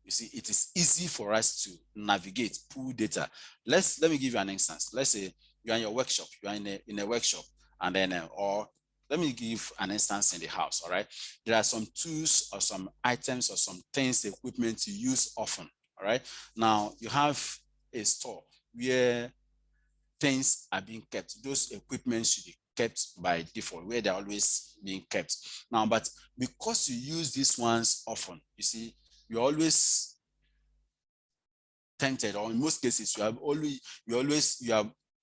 you see, it is easy for us to navigate, pull data. Let me give you an instance. Let's say you're in your workshop, you're in a workshop, and then, or let me give an instance in the house, all right? There are some tools or some items or some things, equipment you use often, all right? Now you have a store. where things are being kept. Those equipment should be kept by default, where they're always being kept. Now, but because you use these ones often, you see, you always tempted, or in most cases,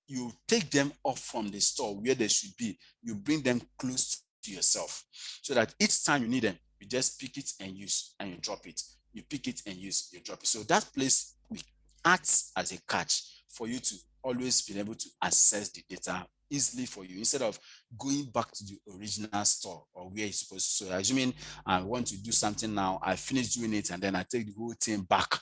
you take them off from the store where they should be. You bring them close to yourself, so that each time you need them, you just pick it and use, and you drop it. You pick it and use, you drop it. So that place acts as a catch for you to always be able to access the data easily for you, instead of going back to the original store or where it's supposed to. So assuming I want to do something now, I finish doing it, and then I take the whole thing back,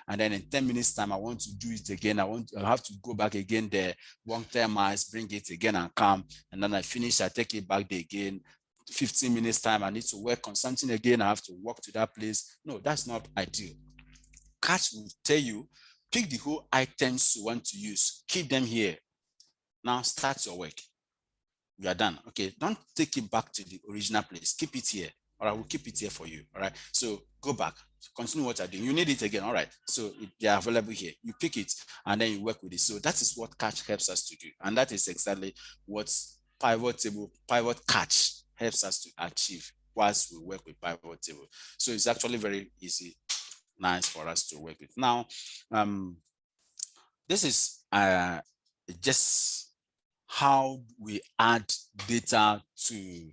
and then in 10 minutes time I want to do it again. I have to go back again there, walk 10 miles, bring it again and come, and then I finish, I take it back there again. 15 minutes time I need to work on something again, I have to walk to that place. No, that's not ideal. Catch will tell you, pick the whole items you want to use, keep them here. Now start your work. You are done. Okay, don't take it back to the original place. Keep it here, or I will keep it here for you. All right, so go back, continue what you're doing. You need it again. All right, so they are available here. You pick it and then you work with it. So that is what catch helps us to do, and that is exactly what pivot catch helps us to achieve whilst we work with pivot table. So it's actually very easy, nice for us to work with. Now, this is just how we add data to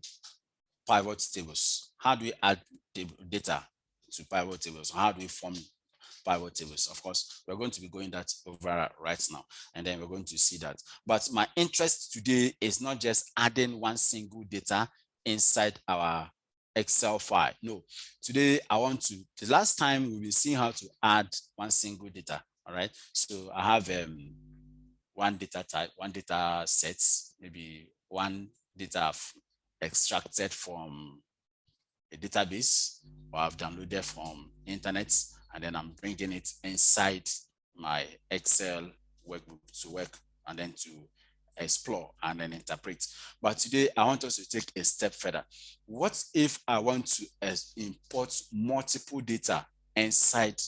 pivot tables. How do we add data to pivot tables? How do we form pivot tables? Of course, we're going to be going that over right now, and then we're going to see that. But my interest today is not just adding one single data inside our Excel file. No, today I want to, the last time we will see how to add one single data. All right, so I have one data type, one data sets, maybe one data I've extracted from a database or I've downloaded from internet, and then I'm bringing it inside my Excel workbook to work and then to explore and then interpret. But today I want us to take a step further. What if I want to import multiple data inside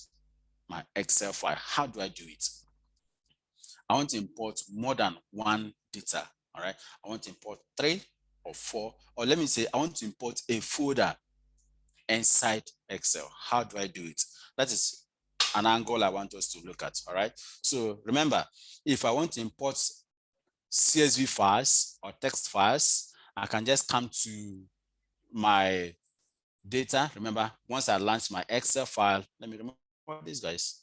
my Excel file? How do I do it? I want to import more than one data. All right, I want to import 3 or 4, or let me say I want to import a folder inside Excel. How do I do it? That is an angle I want us to look at. All right, so remember, if I want to import CSV files or text files, I can just come to my data. Remember, once I launch my Excel file, let me remove these guys.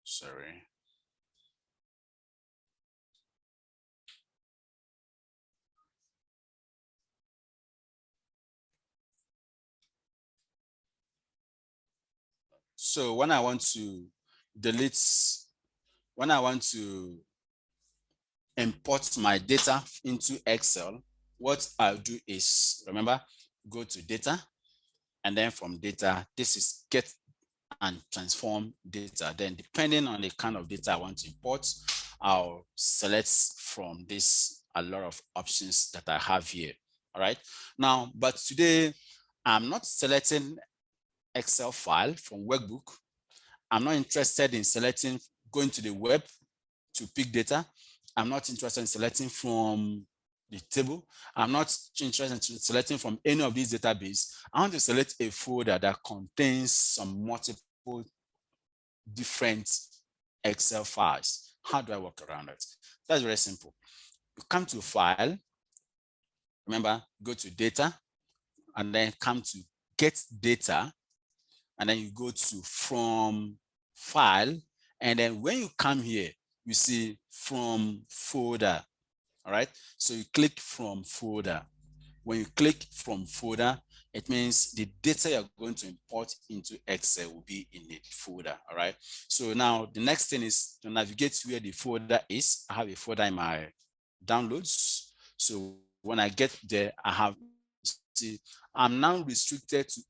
Sorry. So when I want to delete, when I want to import my data into Excel, what I'll do is, remember, go to data, and then from data, this is get and transform data. Then depending on the kind of data I want to import, I'll select from this a lot of options that I have here. All right, now, but today I'm not selecting Excel file from workbook. I'm not interested in selecting, going to the web to pick data. I'm not interested in selecting from the table. I'm not interested in selecting from any of these databases. I want to select a folder that contains some multiple different Excel files. How do I work around it? That's very simple. You come to file, remember, go to data, and then come to get data, and then you go to from file, and then when you come here, you see from folder. All right, so you click from folder. When you click from folder, it means the data you're going to import into Excel will be in the folder. All right, so now the next thing is to navigate to where the folder is. I have a folder in my downloads. So when I get there, I have, see, I'm now restricted to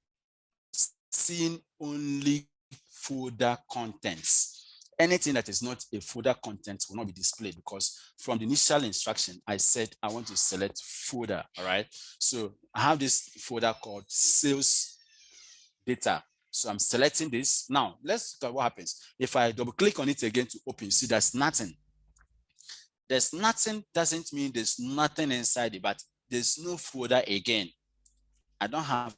seeing only folder contents. Anything that is not a folder content will not be displayed, because from the initial instruction, I said I want to select folder. All right, so I have this folder called sales data. So I'm selecting this. Now let's look at what happens. If I double click on it again to open, you see there's nothing. There's nothing doesn't mean there's nothing inside it, but there's no folder again. I don't have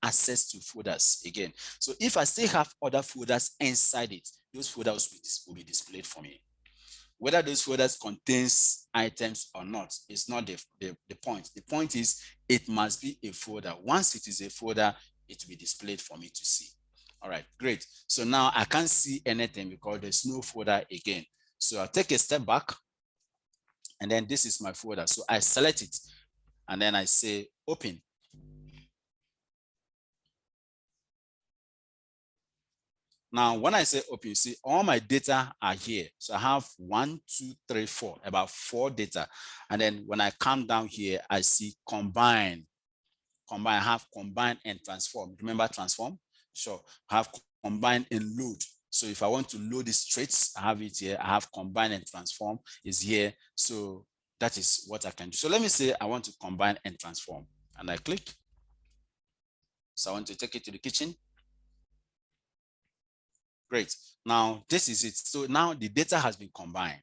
access to folders again. So if I still have other folders inside it, those folders will be displayed for me. Whether those folders contains items or not is not the point. The point is it must be a folder. Once it is a folder, it will be displayed for me to see. All right, great. So now I can't see anything because there's no folder again. So I'll take a step back, and then this is my folder. So I select it, and then I say open. Now, when I say open, you see all my data are here. So I have 1, 2, 3, 4, about 4 data. And then when I come down here, I see combine. I have combine and transform. Remember transform? Sure. I have combine and load. So if I want to load these traits, I have it here. I have combine and transform is here. So that is what I can do. So let me say I want to combine and transform, and I click. So I want to take it to the kitchen. Great. Now this is it. So now the data has been combined.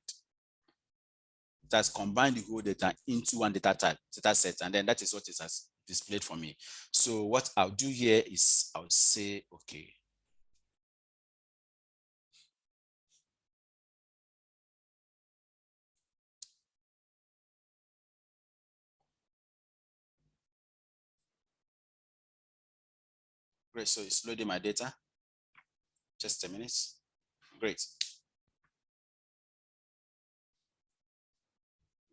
It has combined the whole data into one data set, and then that is what it has displayed for me. So what I'll do here is I'll say, okay. Great, so it's loading my data. Just a minute. Great.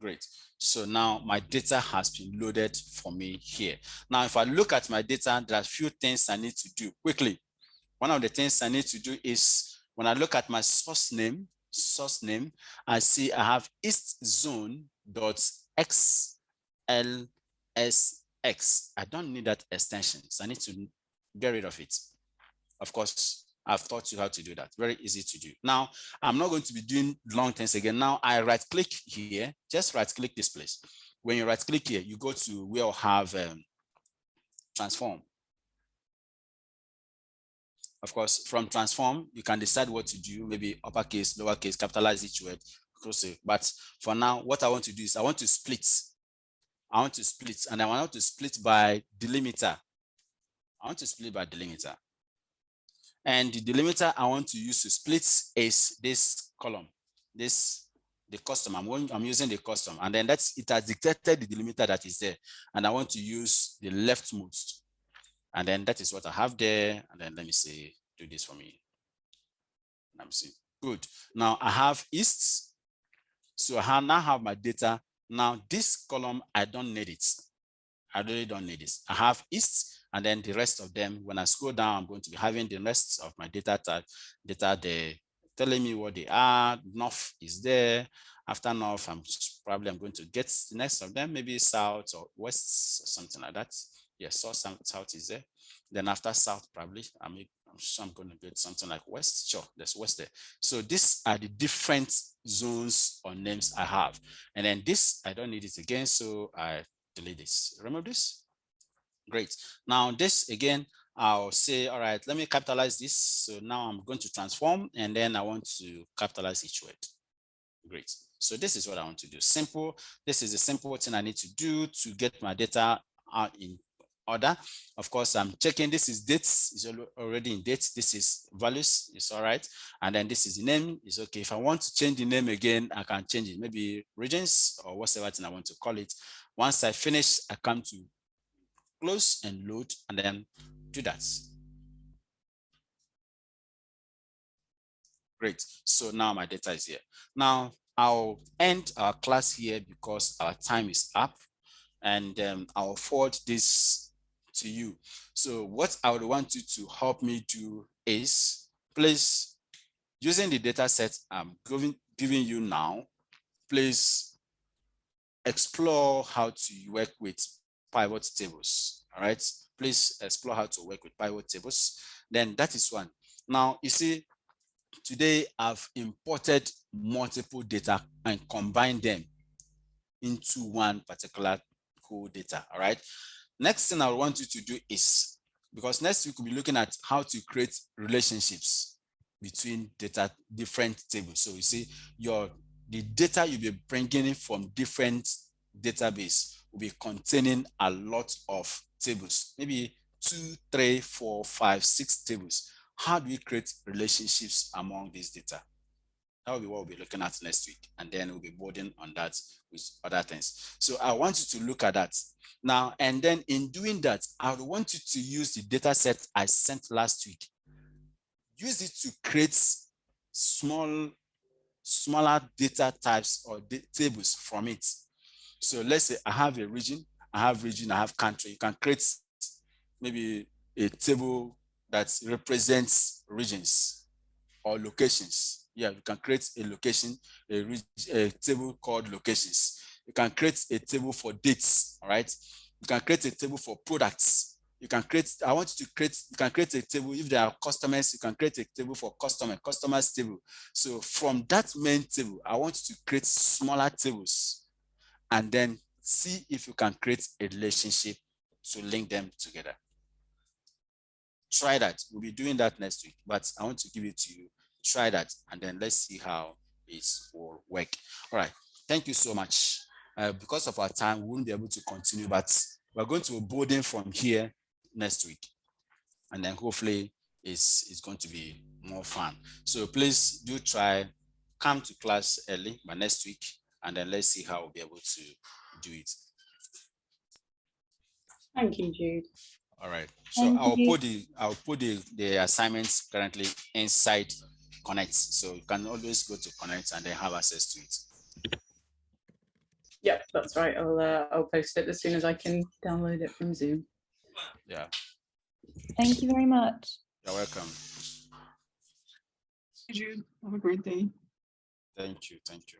Great. So now my data has been loaded for me here. Now, if I look at my data, there are a few things I need to do quickly. One of the things I need to do is when I look at my source name, I see I have eastzone.xlsx. I don't need that extension, so I need to get rid of it. Of course, I've taught you how to do that. Very easy to do. Now, I'm not going to be doing long things again. Now, I right click here, just right click this place. When you right click here, you go to where I have transform. Of course, from transform, you can decide what to do, maybe uppercase, lowercase, capitalize each word, close. But for now, what I want to do is I want to split. And I want to split by delimiter. And the delimiter I want to use to split is this column, the custom. I'm using the custom, and then it has dictated the delimiter that is there, and I want to use the leftmost, and then that is what I have there. And then let me say, do this for me. Let me see. Good. Now I have east, so I now have my data. Now this column, I don't need it. I really don't need this. I have east, and then the rest of them, when I scroll down, I'm going to be having the rest of my data there, telling me what they are. North is there. After north, I'm going to get the next of them, maybe south or west or something like that. Yes, so south is there. Then after south, probably, I'm sure I'm going to get something like west. Sure, there's west there. So these are the different zones or names I have. And then this, I don't need it again, so I delete this. Remember this? Great. Now this again, I'll say, all right, let me capitalize this. So now I'm going to transform, and then I want to capitalize each word. Great. So this is what I want to do. Simple. This is a simple thing I need to do to get my data out in order. Of course, I'm checking this is dates, is already in dates. This is values, it's all right. And then this is the name, is okay. If I want to change the name again, I can change it, maybe regions or whatever thing I want to call it. Once I finish, I come to close and load, and then do that. Great. So now my data is here. Now I'll end our class here because our time is up, and I'll forward this to you. So what I would want you to help me do is, please, using the data set I'm giving you now, please explore how to work with pivot tables. All right, please explore how to work with pivot tables. Then that is one. Now you see, today I've imported multiple data and combined them into one particular cool data. All right, next thing I want you to do is because next week we'll be looking at how to create relationships between different tables. So you see the data you'll be bringing in from different database will be containing a lot of tables, maybe 2, 3, 4, 5, 6 tables. How do we create relationships among these data? That will be what we'll be looking at next week. And then we'll be building on that with other things. So I want you to look at that now. And then in doing that, I would want you to use the data set I sent last week. Use it to create smaller data types or tables from it. So let's say I have a region, I have country. You can create maybe a table that represents regions or locations. Yeah, you can create a location, a table called locations. You can create a table for dates, all right? You can create a table for products. You can create, you can create a table, if there are customers, you can create a table for customers table. So from that main table, I want you to create smaller tables and then see if you can create a relationship to link them together. Try that. We'll be doing that next week, but I want to give it to you. Try that, and then let's see how it will work. All right. Thank you so much. Because of our time, we won't be able to continue, but we're going to be boarding from here next week, and then hopefully it's going to be more fun. So please do try, come to class early by next week, and then let's see how we'll be able to do it. Thank you, Jude. All right. So Thank I'll put the assignments currently inside Connect. So you can always go to Connect and then have access to it. Yep, that's right. I'll post it as soon as I can download it from Zoom. Yeah. Thank you very much. You're welcome. Jude, have a great day. Thank you. Thank you.